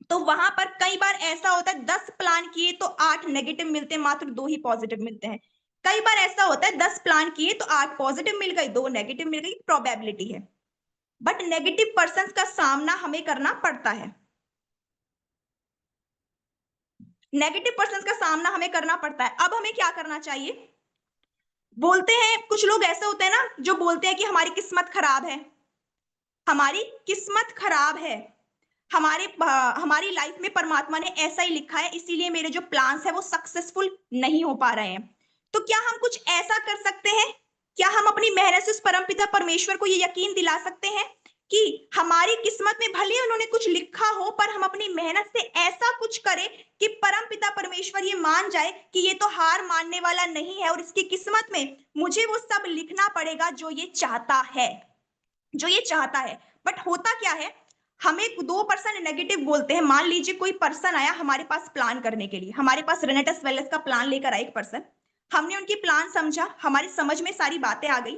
Speaker 1: तो वहां पर कई बार ऐसा होता है 10 प्लान किए तो 8 नेगेटिव मिलते हैं, मात्र 2 ही पॉजिटिव मिलते हैं। कई बार ऐसा होता है 10 प्लान किए तो 8 पॉजिटिव मिल गए, 2 नेगेटिव मिल गई, प्रोबेबिलिटी है। बट नेगेटिव पर्सन का सामना हमें करना पड़ता है। नेगेटिव पर्सन का सामना हमें करना पड़ता है। अब हमें क्या करना चाहिए? बोलते हैं कुछ लोग ऐसे होते हैं ना जो बोलते हैं कि हमारी किस्मत खराब है, हमारी किस्मत खराब है, हमारी लाइफ में परमात्मा ने ऐसा ही लिखा है, इसीलिए मेरे जो प्लान्स है वो सक्सेसफुल नहीं हो पा रहे हैं। तो क्या हम कुछ ऐसा कर सकते हैं? क्या हम अपनी अपनी मेहनत से उस परमपिता परमेश्वर को ये यकीन दिला सकते हैं कि हमारी किस्मत में भले उन्होंने कुछ लिखा हो, पर हम अपनी मेहनत से ऐसा कुछ करें कि परमपिता परमेश्वर ये मान जाए कि ये तो हार मानने वाला नहीं है और इसकी किस्मत में मुझे वो सब लिखना पड़ेगा जो ये चाहता है, जो ये चाहता है। बट होता क्या है, हमें 2% नेगेटिव बोलते हैं। मान लीजिए कोई पर्सन आया हमारे पास प्लान करने के लिए, हमारे पास रेनेटस वेलनेस का प्लान लेकर आया एक पर्सन। हमने उनकी प्लान समझा, हमारी समझ में सारी बातें आ गई।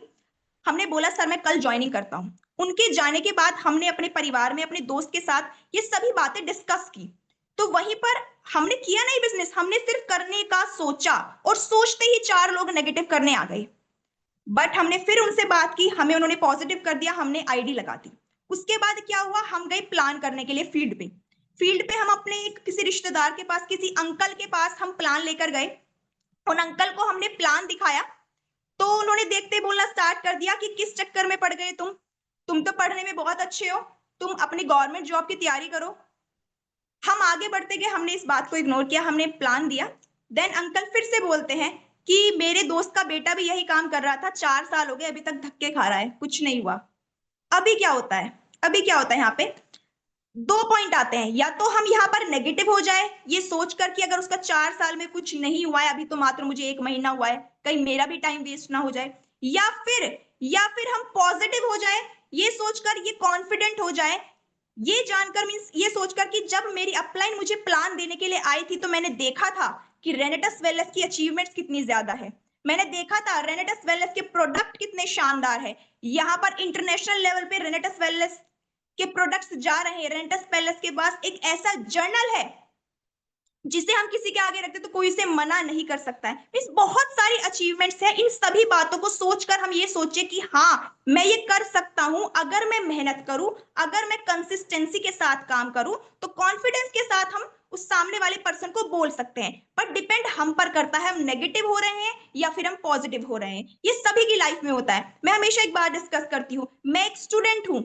Speaker 1: हमने बोला सर मैं कल ज्वाइनिंग करता हूँ। उनके जाने के बाद हमने अपने परिवार में अपने दोस्त के साथ ये सभी बातें डिस्कस की। तो वहीं पर हमने किया नहीं बिजनेस, हमने सिर्फ करने का सोचा और सोचते ही 4 लोग नेगेटिव करने आ गए। बट हमने फिर उनसे बात की, हमें उन्होंने पॉजिटिव कर दिया, हमने आईडी लगा दी। उसके बाद क्या हुआ, हम गए प्लान करने के लिए फील्ड पे। फील्ड पे हम अपने किसी रिश्तेदार के पास, किसी अंकल के पास हम प्लान लेकर गए। उन अंकल को हमने प्लान दिखाया तो उन्होंने देखते ही बोलना स्टार्ट कर दिया कि किस चक्कर में पड़ गए तुम तो पढ़ने में बहुत अच्छे हो, तुम अपनी गवर्नमेंट जॉब की तैयारी करो। हम आगे बढ़ते गए, हमने इस बात को इग्नोर किया, हमने प्लान दिया। देन अंकल फिर से बोलते हैं कि मेरे दोस्त का बेटा भी यही काम कर रहा था, 4 साल हो गए अभी तक धक्के खा रहा है, कुछ नहीं हुआ। अभी क्या होता है, अभी क्या होता है यहाँ पे 2 पॉइंट आते हैं। या तो हम यहाँ पर नेगेटिव हो जाए ये सोचकर कि अगर उसका 4 साल में कुछ नहीं हुआ है, अभी तो मात्र मुझे 1 महीना हुआ है, कहीं मेरा भी टाइम वेस्ट ना हो जाए। या फिर हम पॉजिटिव हो जाए ये सोचकर, ये कॉन्फिडेंट हो जाए ये जानकर, मीन्स ये सोचकर कि जब मेरी अपलाइन मुझे प्लान देने के लिए आई थी तो मैंने देखा था कि रेनेटस वेलनेस की अचीवमेंट्स कितनी ज्यादा है। मैंने देखा था रेनेटस वेलनेस के प्रोडक्ट कितने शानदार है। यहाँ पर इंटरनेशनल लेवल पे रेनेटस वेलनेस के प्रोडक्ट्स जा रहे हैं। रेनेटस वेलनेस के पास एक ऐसा जर्नल है जिसे हम किसी के आगे रखते तो कोई इसे मना नहीं कर सकता है। इस बहुत सारी अचीवमेंट्स है। इन सभी बातों को सोचकर हम ये सोचे कि हाँ मैं ये कर सकता हूं, अगर मैं मेहनत करूं, अगर मैं कंसिस्टेंसी के साथ काम करूं तो कॉन्फिडेंस के साथ हम उस सामने वाले पर्सन को बोल सकते हैं। पर डिपेंड हम पर करता है हम नेगेटिव हो रहे हैं या फिर हम पॉजिटिव हो रहे हैं। ये सभी की लाइफ में होता है। मैं हमेशा एक बात डिस्कस करती हूँ, मैं एक स्टूडेंट हूँ,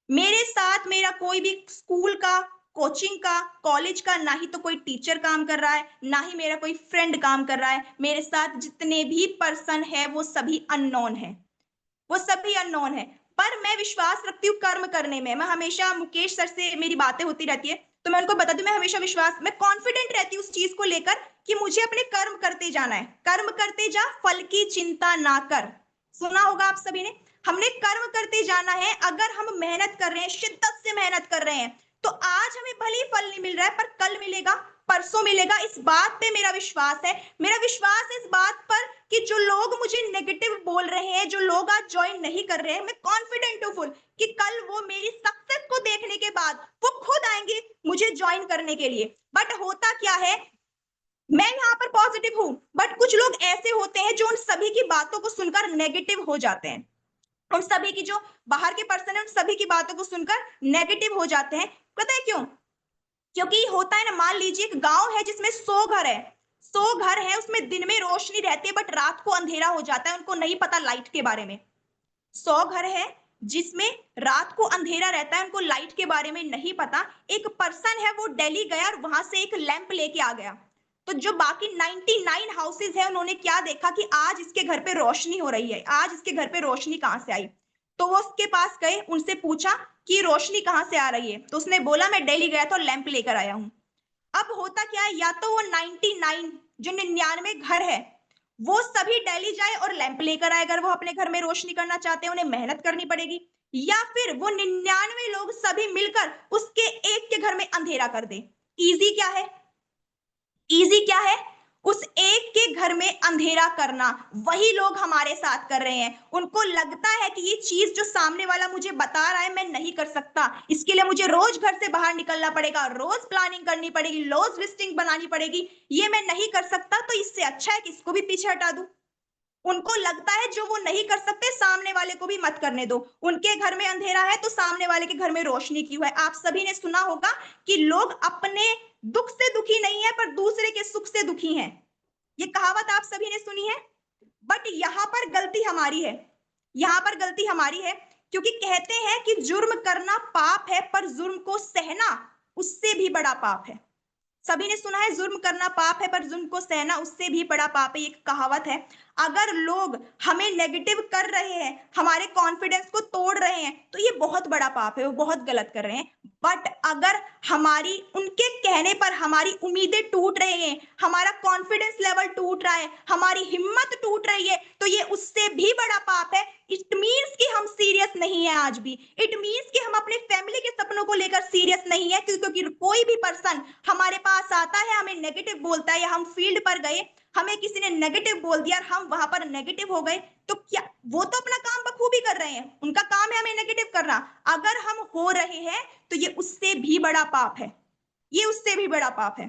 Speaker 1: मेरे साथ मेरा कोई भी स्कूल का, कोचिंग का, कॉलेज का ना ही तो कोई टीचर काम कर रहा है, ना ही मेरा कोई फ्रेंड काम कर रहा है। मेरे साथ जितने भी पर्सन है वो सभी अननोन है, वो सभी अननोन है। पर मैं विश्वास रखती हूँ कर्म करने में। मैं हमेशा मुकेश सर से मेरी बातें होती रहती है तो मैं उनको बताती हूँ, मैं हमेशा विश्वास, मैं कॉन्फिडेंट रहती हूँ उस चीज को लेकर कि मुझे अपने कर्म करते जाना है। कर्म करते जा, फल की चिंता ना कर, सुना होगा आप सभी ने। हमने कर्म करते जाना है। अगर हम मेहनत कर रहे हैं, शिद्दत से मेहनत कर रहे हैं, तो आज हमें भले ही फल नहीं मिल रहा है पर कल मिलेगा, परसों मिलेगा। इस बात पे मेरा विश्वास है। मेरा विश्वास है इस बात पर कि जो लोग मुझे नेगेटिव बोल रहे हैं, जो लोग आज ज्वाइन नहीं कर रहे हैं, मैं कॉन्फिडेंट हूँ फुल कि कल वो मेरी सक्सेस को देखने के बाद वो खुद आएंगे मुझे ज्वाइन करने के लिए। बट होता क्या है, मैं यहाँ पर पॉजिटिव हूँ बट कुछ लोग ऐसे होते हैं जो उन सभी की बातों को सुनकर नेगेटिव हो जाते हैं। उन सभी की, जो बाहर के पर्सन है, उन सभी की बातों को सुनकर नेगेटिव हो जाते हैं। पता है क्यों? क्योंकि होता है ना, मान लीजिए एक गांव है जिसमें 100 घर है, 100 घर है, उसमें दिन में रोशनी रहती है बट रात को अंधेरा हो जाता है, उनको नहीं पता लाइट के बारे में। 100 घर है जिसमें रात को अंधेरा रहता है, उनको लाइट के बारे में नहीं पता। एक पर्सन है वो दिल्ली गया और वहां से एक लैंप लेके आ गया। तो जो बाकी 99 हाउसेज है उन्होंने क्या देखा कि आज इसके घर पे रोशनी हो रही है, आज इसके घर पे रोशनी कहां से आई। तो वो उसके पास गए, उनसे पूछा कि रोशनी कहां से आ रही है, तो उसने बोला मैं दिल्ली गया था और लैंप लेकर आया हूं। अब होता क्या है, या तो वो 99 जो 99 घर है वो सभी दिल्ली जाए और लैंप लेकर आए, अगर वो अपने घर में रोशनी करना चाहते हैं, उन्हें मेहनत करनी पड़ेगी। या फिर वो 99 लोग सभी मिलकर उसके एक के घर में अंधेरा कर दे। इजी क्या है, इजी क्या है, उस एक के घर में अंधेरा करना। वही लोग हमारे साथ कर रहे हैं। उनको लगता है कि ये चीज जो सामने वाला मुझे बता रहा है मैं नहीं कर सकता, इसके लिए मुझे रोज घर से बाहर निकलना पड़ेगा, रोज प्लानिंग करनी पड़ेगी, रोज लिस्टिंग बनानी पड़ेगी, ये मैं नहीं कर सकता, तो इससे अच्छा है कि इसको भी पीछे हटा दूं। उनको लगता है जो वो नहीं कर सकते सामने वाले को भी मत करने दो। उनके घर में अंधेरा है तो सामने वाले के घर में रोशनी क्यों है। आप सभी ने सुना होगा कि लोग अपने दुख से दुखी नहीं है पर दूसरे के सुख से दुखी हैं। ये कहावत आप सभी ने सुनी है। बट यहां पर गलती हमारी है, यहां पर गलती हमारी है, क्योंकि कहते हैं कि जुर्म करना पाप है पर जुर्म को सहना उससे भी बड़ा पाप है। सभी ने सुना है जुर्म करना पाप है पर जुर्म को सहना उससे भी बड़ा पाप है, ये एक कहावत है। अगर लोग हमें नेगेटिव कर रहे हैं, हमारे कॉन्फिडेंस को तोड़ रहे हैं, तो ये बहुत बड़ा पाप है, वो बहुत गलत कर रहे हैं। बट अगर हमारी उनके कहने पर हमारी उम्मीदें टूट रही हैं, हमारा कॉन्फिडेंस लेवल टूट रहा है, हमारी हिम्मत टूट रही है, तो ये उससे भी बड़ा पाप है। इट मीन्स कि हम सीरियस नहीं है आज भी। इट मीन्स कि हम अपने फैमिली के सपनों को लेकर सीरियस नहीं है, क्योंकि कोई भी पर्सन हमारे पास आता है, हमें नेगेटिव बोलता है, या हम फील्ड पर गए, हमें किसी ने नेगेटिव बोल दिया और हम वहां पर नेगेटिव हो गए, तो क्या वो तो अपना काम बखूबी कर रहे हैं, उनका काम है हमें नेगेटिव करना। अगर हम हो रहे हैं तो ये उससे भी बड़ा पाप है, ये उससे भी बड़ा पाप है।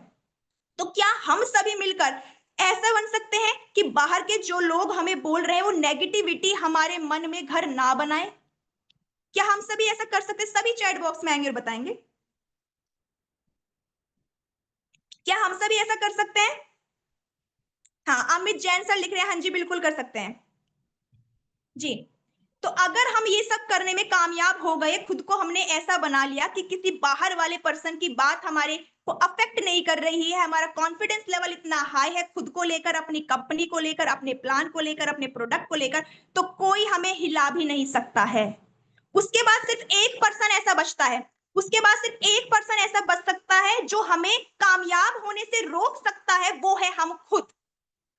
Speaker 1: तो क्या हम सभी मिलकर ऐसा बन सकते हैं कि बाहर के जो लोग हमें बोल रहे हैं वो नेगेटिविटी हमारे मन में घर ना बनाए? क्या हम सभी ऐसा कर सकते हैं? सभी चैट बॉक्स में आएंगे और बताएंगे, क्या हम सभी ऐसा कर सकते हैं? हाँ, अमित जैन सर लिख रहे हैं, हाँ जी बिल्कुल कर सकते हैं जी। तो अगर हम ये सब करने में कामयाब हो गए, खुद को हमने ऐसा बना लिया कि किसी बाहर वाले पर्सन की बात हमारे को अफेक्ट नहीं कर रही है, हमारा कॉन्फिडेंस लेवल इतना हाई है खुद को लेकर, अपनी कंपनी को लेकर, अपने प्लान को लेकर, अपने प्रोडक्ट को लेकर, तो कोई हमें हिला भी नहीं सकता है। उसके बाद सिर्फ एक पर्सन ऐसा बचता है, उसके बाद सिर्फ एक पर्सन ऐसा बच सकता है जो हमें कामयाब होने से रोक सकता है, वो है हम खुद।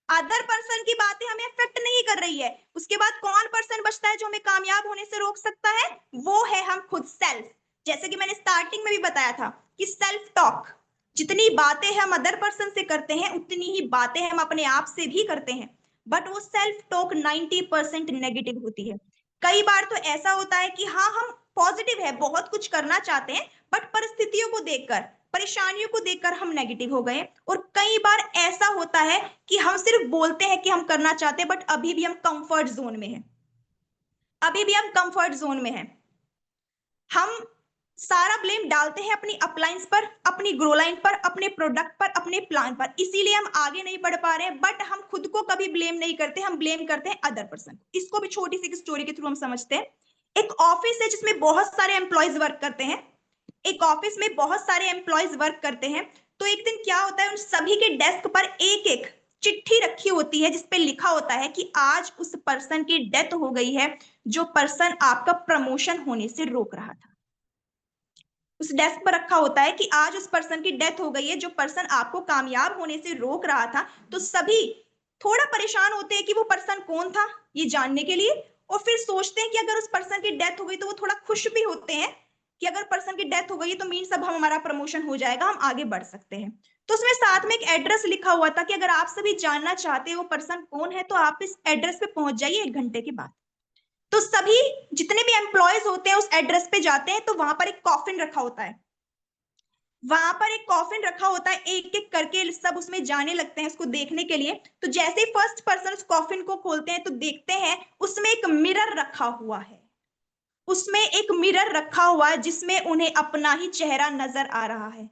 Speaker 1: अदर पर्सन की बातें हमें अफेक्ट नहीं कर रही है। उसके बाद कौन पर्सन बचता है जो हमें कामयाब होने से रोक सकता है? वो है हम खुद, सेल्फ। जैसे कि मैंने स्टार्टिंग में भी बताया था कि सेल्फ टॉक, जितनी बातें हम अदर पर्सन से करते हैं उतनी ही बातें हम अपने आप से भी करते हैं, बट वो सेल्फ टॉक 90% नेगेटिव होती है। कई बार तो ऐसा होता है कि हाँ हम पॉजिटिव है, बहुत कुछ करना चाहते हैं, बट परिस्थितियों को देखकर, परेशानियों को देखकर हम नेगेटिव हो गए। और कई बार ऐसा होता है कि हम सिर्फ बोलते हैं कि हम करना चाहते हैं, बट अभी भी हम कंफर्ट जोन में हैं, अभी भी हम कंफर्ट जोन में हैं। हम सारा ब्लेम डालते हैं अपनी अपलाइंस पर, अपनी ग्रो लाइन पर, अपने प्रोडक्ट पर, अपने प्लान पर, इसीलिए हम आगे नहीं बढ़ पा रहे हैं। बट हम खुद को कभी ब्लेम नहीं करते, हम ब्लेम करते हैं अदर पर्सन। इसको भी छोटी सी स्टोरी के थ्रू हम समझते हैं। एक ऑफिस है जिसमें बहुत सारे एम्प्लॉयज वर्क करते हैं, एक ऑफिस में बहुत सारे एम्प्लॉयज वर्क करते हैं। तो एक दिन क्या होता है, उन सभी के डेस्क पर एक एक चिट्ठी रखी होती है जिसपे लिखा होता है कि आज उस पर्सन की डेथ हो गई है, जो पर्सन आपका प्रमोशन होने से रोक रहा था। उस डेस्क पर रखा होता है कि आज उस पर्सन की डेथ हो गई है, जो पर्सन आपको कामयाब होने से रोक रहा था। तो सभी थोड़ा परेशान होते हैं कि वो पर्सन कौन था, ये जानने के लिए। और फिर सोचते हैं कि अगर उस पर्सन की डेथ हो गई तो वो थोड़ा खुश भी होते हैं कि अगर पर्सन की डेथ हो गई तो मीन सब हमारा प्रमोशन हो जाएगा, हम आगे बढ़ सकते हैं। तो उसमें साथ में एक एड्रेस लिखा हुआ था कि अगर आप सभी जानना चाहते हो वो पर्सन कौन है, तो आप इस एड्रेस पे पहुंच जाइए 1 घंटे के बाद। तो सभी जितने भी एम्प्लॉयज होते हैं उस एड्रेस पे जाते हैं, तो वहां पर एक कॉफिन रखा होता है, वहां पर एक कॉफिन रखा होता है, एक एक करके सब उसमें जाने लगते हैं उसको देखने के लिए। तो जैसे ही फर्स्ट पर्सन उस कॉफिन को खोलते हैं तो देखते हैं उसमें एक मिरर रखा हुआ है, उसमें एक मिरर रखा हुआ है जिसमें उन्हें अपना ही चेहरा नजर आ रहा है।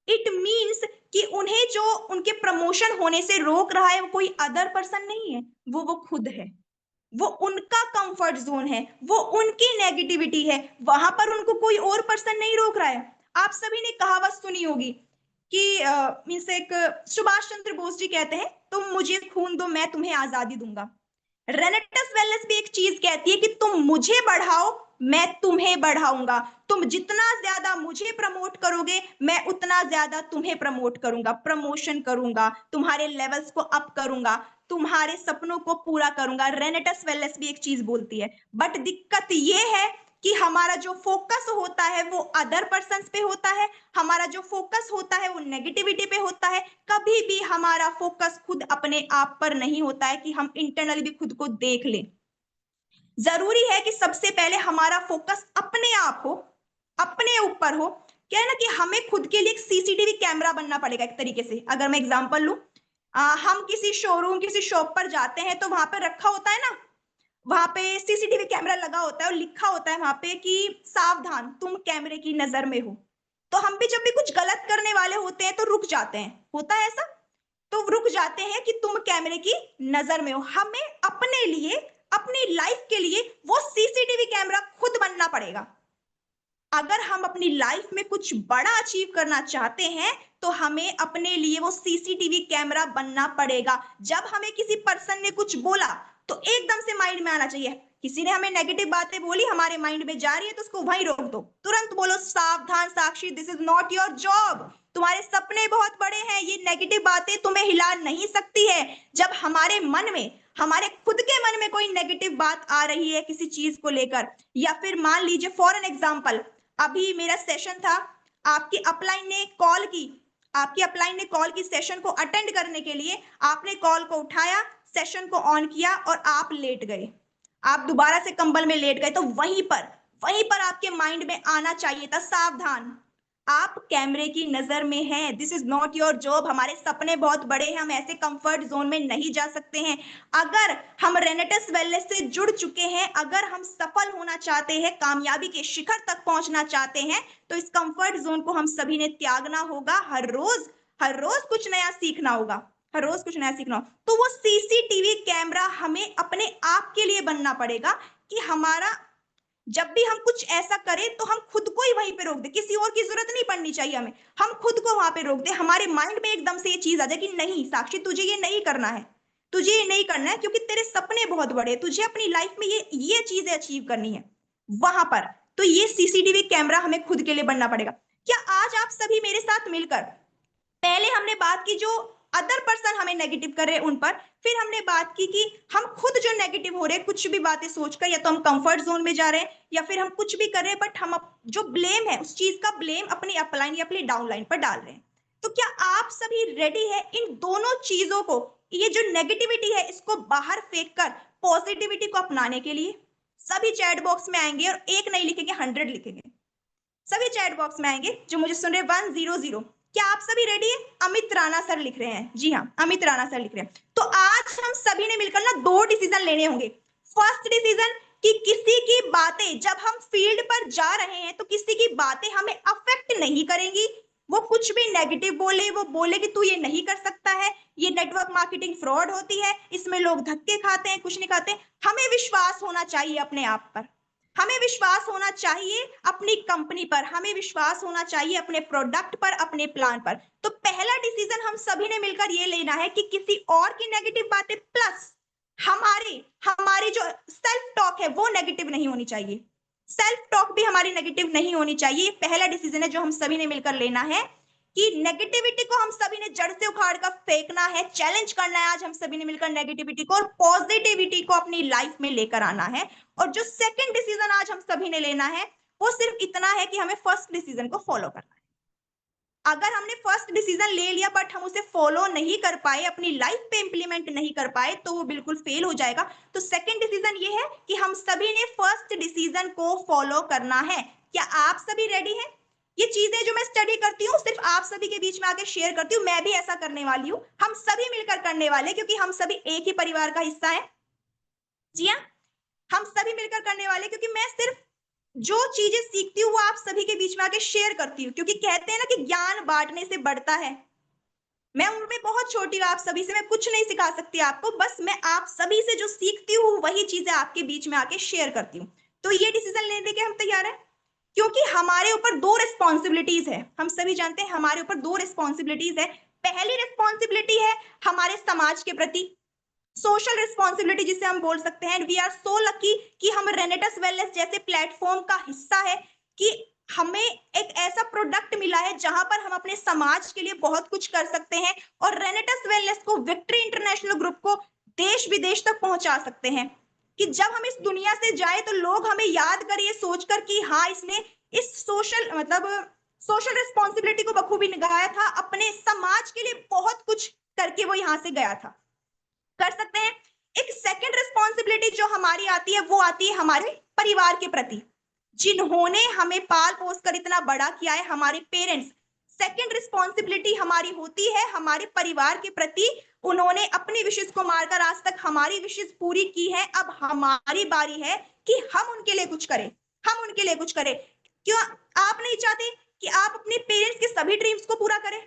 Speaker 1: इट मीन्स कि उन्हें जो उनके प्रमोशन होने से रोक रहा है वो कोई अदर पर्सन नहीं है, वो खुद है। वो उनका कंफर्ट जोन है, वो उनकी नेगेटिविटी है, वहां पर उनको कोई और पर्सन नहीं रोक रहा है। आप सभी ने कहावत सुनी होगी कि मीन्स एक सुभाष चंद्र बोस जी कहते हैं, तुम मुझे खून दो मैं तुम्हें आजादी दूंगा। रेनेटस वेलनेस भी एक चीज कहती है कि तुम मुझे बढ़ाओ मैं तुम्हें बढ़ाऊंगा, तुम जितना ज्यादा मुझे प्रमोट करोगे मैं उतना ज्यादा तुम्हें प्रमोट करूंगा, प्रमोशन करूंगा, तुम्हारे लेवल्स को अप करूंगा, तुम्हारे सपनों को पूरा करूंगा। रेनेटस वेलनेस भी एक चीज बोलती है। बट दिक्कत ये है कि हमारा जो फोकस होता है वो अदर पर्सन पे होता है, हमारा जो फोकस होता है वो नेगेटिविटी पे होता है। कभी भी हमारा फोकस खुद अपने आप पर नहीं होता है कि हम इंटरनली भी खुद को देख लें। जरूरी है कि सबसे पहले हमारा फोकस अपने आप हो, अपने ऊपर हो। क्या है ना कि हमें खुद के लिए एक सीसीटीवी कैमरा बनना पड़ेगा एक तरीके से। अगर मैं एग्जांपल लूं, हम किसी शोरूम किसी शॉप पर जाते हैं तो वहां पर रखा होता है ना, वहां पे सीसीटीवी कैमरा लगा होता है और लिखा होता है वहां पे कि सावधान तुम कैमरे की नजर में हो। तो हम भी जब भी कुछ गलत करने वाले होते हैं तो रुक जाते हैं, होता है ऐसा, तो रुक जाते हैं कि तुम कैमरे की नजर में हो। हमें अपने लिए, अपनी लाइफ के लिए वो सीसीटीवी कैमरा खुद बनना पड़ेगा। अगर हम अपनी लाइफ में कुछ बड़ा अचीव करना चाहते हैं, तो हमें अपने लिए वो सीसीटीवी कैमरा बनना पड़ेगा। जब हमें किसी पर्सन ने कुछ बोला, तो एकदम से माइंड में आना चाहिए, किसी ने हमें नेगेटिव बातें बोली, हमारे माइंड में जा रही है, तो उसको वहीं रोक दो। तुरंत बोलो, सावधान Sakshi, this is not your job. तुम्हारे सपने बहुत बड़े हैं, ये नेगेटिव बातें तुम्हें हिला नहीं सकती है। जब हमारे मन में, हमारे खुद के मन में कोई नेगेटिव बात आ रही है किसी चीज को लेकर, या फिर मान लीजिए फॉर एन एग्जाम्पल, अभी मेरा सेशन था, आपकी अपलाइन ने कॉल की, आपकी अपलाइन ने कॉल की सेशन को अटेंड करने के लिए, आपने कॉल को उठाया, सेशन को ऑन किया और आप लेट गए, आप दोबारा से कंबल में लेट गए, तो वहीं पर आपके माइंड में आना चाहिए था, सावधान, आप कैमरे की नजर में हैं, this is not your job. हमारे सपने बहुत बड़े हैं, हम ऐसे कंफर्ट जोन में नहीं जा सकते हैं। अगर हम रेनेटस वेलनेस से जुड़ चुके हैं, अगर हम सफल होना चाहते हैं, कामयाबी के शिखर तक पहुंचना चाहते हैं, तो इस कंफर्ट जोन को हम सभी ने त्यागना होगा। हर रोज कुछ नया सीखना होगा, हर रोज कुछ नया सीखना हो। तो वो सीसीटीवी कैमरा हमें अपने आप के लिए बनना पड़ेगा, कि हमारा जब भी हम कुछ ऐसा करें, तो हम खुद को ही वहीं पे रोक दें, किसी और की जरूरत नहीं पड़नी चाहिए हमें, हम खुद को वहां पे रोक दें, हमारे माइंड में एकदम से ये चीज आ जाए कि नहीं साक्षी, तुझे ये नहीं करना है, तुझे ये नहीं करना है, क्योंकि तेरे सपने बहुत बड़े हैं, तुझे अपनी लाइफ में ये चीजें अचीव करनी है वहां पर। तो ये सीसीटीवी कैमरा हमें खुद के लिए बनना पड़ेगा। क्या आज आप सभी मेरे साथ मिलकर, पहले हमने बात की जो अदर पर्सन हमें नेगेटिव कर रहे हैं उन पर, फिर हमने बात की कि हम खुद जो नेगेटिव हो रहे हैं कुछ भी बातें सोचकर, या तो हम कंफर्ट जोन में जा रहे हैं, या फिर हम कुछ भी कर रहे हैं, बट हम जो ब्लेम है उस चीज का ब्लेम अपनी अपलाइन या अपनी डाउनलाइन पर डाल रहे हैं। तो क्या आप सभी रेडी है इन दोनों चीजों को, ये जो नेगेटिविटी है इसको बाहर फेंक कर पॉजिटिविटी को अपनाने के लिए? सभी चैट बॉक्स में आएंगे और एक नहीं लिखेंगे, 100 लिखेंगे। सभी चैट बॉक्स में आएंगे जो मुझे सुन रहे, 100। क्या आप सभी रेडी है? अमित राणा सर लिख रहे हैं, जी हाँ, अमित राणा सर लिख रहे हैं। तो आज हम सभी ने मिलकर ना 2 डिसीजन लेने होंगे। फर्स्ट डिसीजन, कि किसी की बातें, जब हम फील्ड पर जा रहे हैं तो किसी की बातें हमें अफेक्ट नहीं करेंगी। वो कुछ भी नेगेटिव बोले, वो बोले कि तू ये नहीं कर सकता है, ये नेटवर्क मार्केटिंग फ्रॉड होती है, इसमें लोग धक्के खाते हैं, कुछ नहीं खाते। हमें विश्वास होना चाहिए अपने आप पर, हमें विश्वास होना चाहिए अपनी कंपनी पर, हमें विश्वास होना चाहिए अपने प्रोडक्ट पर, अपने प्लान पर। तो पहला डिसीजन हम सभी ने मिलकर ये लेना है कि किसी और की नेगेटिव बातें प्लस हमारी हमारी जो सेल्फ टॉक है वो नेगेटिव नहीं होनी चाहिए, सेल्फ टॉक भी हमारी नेगेटिव नहीं होनी चाहिए। ये पहला डिसीजन है जो हम सभी ने मिलकर लेना है, कि नेगेटिविटी को हम सभी ने जड़ से उखाड़ कर फेंकना है, चैलेंज करना है आज हम सभी ने मिलकर नेगेटिविटी को, और पॉजिटिविटी को अपनी लाइफ में लेकर आना है। और जो सेकंड डिसीजन आज हम सभी ने लेना है, वो सिर्फ इतना है कि हमें फर्स्ट डिसीजन को फॉलो करना है। अगर हमने फर्स्ट डिसीजन ले लिया बट हम उसे फॉलो नहीं कर पाए, अपनी लाइफ पे इंप्लीमेंट नहीं कर पाए, तो वो बिल्कुल फेल हो जाएगा। तो सेकंड डिसीजन ये है कि हम सभी ने फर्स्ट डिसीजन को फॉलो करना है। क्या आप सभी रेडी हैं? ये चीजें जो मैं स्टडी करती हूँ सिर्फ आप सभी के बीच में आके शेयर करती हूँ, मैं भी ऐसा करने वाली हूँ, हम सभी मिलकर करने वाले, क्योंकि हम सभी एक ही परिवार का हिस्सा है। जी हाँ, हम सभी मिलकर करने वाले, क्योंकि मैं सिर्फ जो चीजें सीखती हूँ वो आप सभी के बीच में आके शेयर करती हूँ, क्योंकि कहते हैं ना कि ज्ञान बांटने से बढ़ता है। मैं उम्र में बहुत छोटी हूँ आप सभी से, मैं कुछ नहीं सिखा सकती आपको, बस मैं आप सभी से जो सीखती हूँ वही चीजें आपके बीच में आके शेयर करती हूँ। तो ये डिसीजन लेने के हम तैयार हैं, क्योंकि हमारे ऊपर 2 रिस्पॉन्सिबिलिटीज है, हम सभी जानते हैं हमारे ऊपर 2 रिस्पॉन्सिबिलिटीज है। पहली रिस्पॉन्सिबिलिटी है हमारे समाज के प्रति, सोशल रिस्पॉन्सिबिलिटी जिसे हम बोल सकते हैं। वी आर सो लकी कि हम रेनेटस वेलनेस जैसे प्लेटफॉर्म का हिस्सा है, कि हमें एक ऐसा प्रोडक्ट मिला है जहां पर हम अपने समाज के लिए बहुत कुछ कर सकते हैं, और रेनेटस वेलनेस को, विक्ट्री इंटरनेशनल ग्रुप को देश विदेश तक पहुंचा सकते हैं, कि जब हम इस दुनिया से जाए तो लोग हमें याद करें ये सोचकर कि हाँ, इसने इस सोशल रिस्पॉन्सिबिलिटी को बखूबी निभाया था, अपने समाज के लिए बहुत कुछ करके वो यहां से गया था, कर सकते हैं। एक सेकंड रिस्पॉन्सिबिलिटी जो हमारी आती है, वो आती है हमारे परिवार के प्रति, जिन्होंने हमें पाल पोस कर इतना बड़ा किया है, हमारे पेरेंट्स। सेकंड रिस्पॉन्सिबिलिटी हमारी होती है हमारे परिवार के प्रति, उन्होंने अपनी विशेष को मारकर आज तक हमारी विशेष पूरी की है, अब हमारी बारी है कि हम उनके लिए कुछ करें, हम उनके लिए कुछ करें। क्यों आप नहीं चाहते कि आप अपने पेरेंट्स के सभी ड्रीम्स को पूरा करें?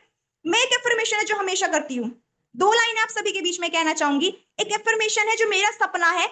Speaker 1: मैं एक एफर्मेशन है जो हमेशा करती हूँ, 2 लाइन आप सभी के बीच में कहना चाहूंगी। एक एफर्मेशन है जो मेरा सपना है,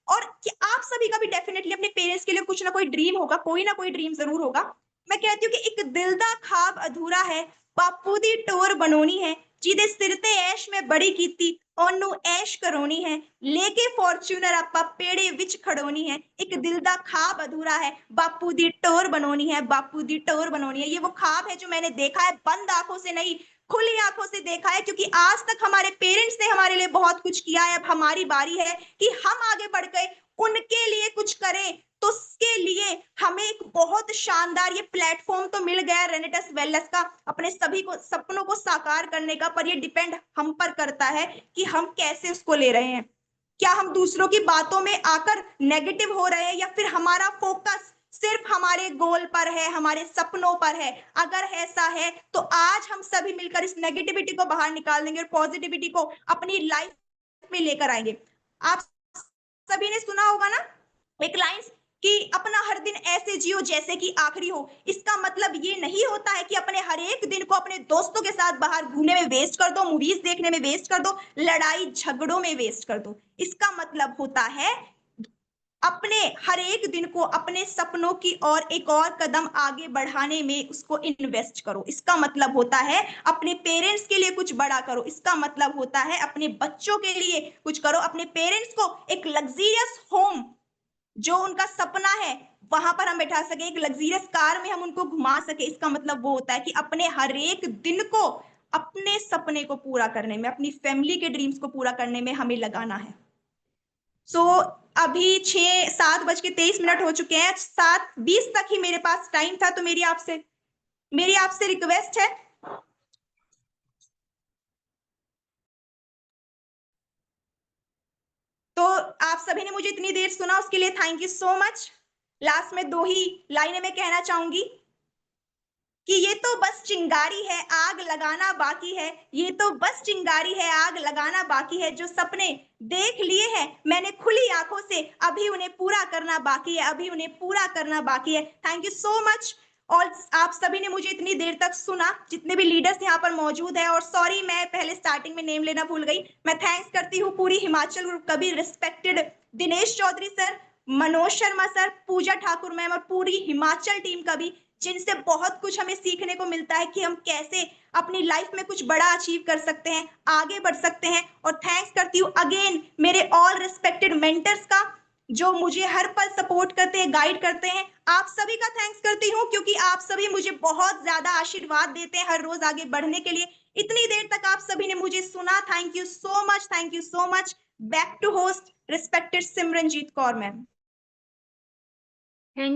Speaker 1: और कि आप सभी का भी डेफिनेटली अपने पेरेंट्स के लिए कुछ ना कोई ड्रीम होगा, कोई ना कोई ड्रीम ज़रूर होगा। मैं कहती हूँ कि एक दिल दा ख्वाब अधूरा है, बापू दी टोर बनोनी है, ਜਿਹਦੇ ਸਿਰ ਤੇ ਐਸ਼ ਮੈਂ ਬੜੀ ਕੀਤੀ, ਉਹਨੂੰ ਐਸ਼ ਕਰੋਨੀ है, लेके फॉर्च्यूनर ਆਪਾਂ ਪੇੜੇ ਵਿੱਚ ਖੜੋਨੀ है, एक दिल दा ख्वाब अधूरा है, बापू दी टोर बनोनी है, बापू दी टोर बनोनी है। ये वो ख्वाब है जो मैंने देखा है, बंद आँखों से नहीं, खुली आँखों से देखा है, क्योंकि आज तक हमारे पेरेंट्स ने हमारे लिए बहुत कुछ किया है, अब हमारी बारी है कि हम आगे बढ़ गए, उनके लिए कुछ करें। तो उसके लिए हमें एक बहुत शानदार ये प्लेटफ़ॉर्म तो मिल गया रेनेटस वेलनेस का, अपने सभी को सपनों को साकार करने का, पर ये डिपेंड हम पर करता है कि हम कैसे उसको ले रहे हैं। क्या हम दूसरों की बातों में आकर नेगेटिव हो रहे हैं या फिर हमारा फ़ोकस सिर्फ़ हमारे गोल पर है, हमारे सपनों पर है? अगर ऐसा है, तो आज हम सभी मिलकर इस नेगेटिविटी को बाहर निकाल देंगे और पॉज़िटिविटी को अपनी लाइफ़ में लेकर आएँगे। आप सभी ने सुना होगा ना एक लाइन्स कि अपना हर दिन ऐसे जियो जैसे कि आखिरी हो। इसका मतलब ये नहीं होता है कि अपने हर एक दिन को अपने दोस्तों के साथ बाहर घूमने में वेस्ट कर दो, मूवीज़ देखने में वेस्ट कर दो, लड़ाई झगड़ों में वेस्ट कर दो। इसका मतलब होता है अपने हर एक दिन को अपने सपनों की ओर एक और कदम आगे बढ़ाने में उसको इन्वेस्ट करो। इसका मतलब होता है अपने पेरेंट्स के लिए कुछ बड़ा करो। इसका मतलब होता है अपने बच्चों के लिए कुछ करो। अपने पेरेंट्स को एक लग्ज़रियस होम जो उनका सपना है, वहाँ पर हम बैठा सकें, एक लग्ज़रियस कार में हम उनको घुमा सकें। इसका मतलब वो होता है कि अपने हर एक दिन को अपने सपने को पूरा करने में, अपनी फैमिली के ड्रीम्स को पूरा करने में हमें लगाना है। सो अभी 6 7 बज के 23 मिनट हो चुके हैं, 7:20 तक ही मेरे पास टाइम था, तो मेरी आपसे रिक्वेस्ट है तो आप सभी ने मुझे इतनी देर सुना उसके लिए thank you so much. Last में 2 ही लाइनें मैं कहना चाहूँगी कि ये तो बस चिंगारी है, आग लगाना बाकी है। ये तो बस चिंगारी है, आग लगाना बाकी है। जो सपने देख लिए हैं मैंने खुली आँखों से, अभी उन्हें पूरा करना बाकी है, अभी उन्हें पूरा करना बाकी है। थैंक यू सो मच और आप सभी ने मुझे इतनी देर तक सुना, जितने भी लीडर्स यहाँ पर मौजूद हैं और सॉरी मैं पहले स्टार्टिंग में नेम लेना भूल गई। मैं थैंक्स करती हूँ पूरी हिमाचल ग्रुप का भी respected Dinesh Chaudhary sir, Manoj Sharma sir, Pooja Thakur ma'am और पूरी हिमाचल टीम का भी, जिनसे बहुत कुछ हमें सीखने को मिलता है कि हम कैसे अपनी लाइफ में कुछ बड़ा अचीव कर सकते हैं, आगे बढ़ सकते हैं। और थैंक्स करती हूँ अगेन मेरे ऑल रिस्पेक्टेड मेंटर्स का, जो मुझे हर पल सपोर्ट करते हैं, गाइड करते हैं। आप सभी का थैंक्स करती हूँ क्योंकि आप सभी मुझे बहुत ज़्यादा आशीर्वाद देते हैं हर रोज़ आगे बढ़ने के लिए। इतनी देर तक आप सभी ने मुझे सुना, thank you so much, thank you so much. Back to host respected Simranjeet Kaur ma'am.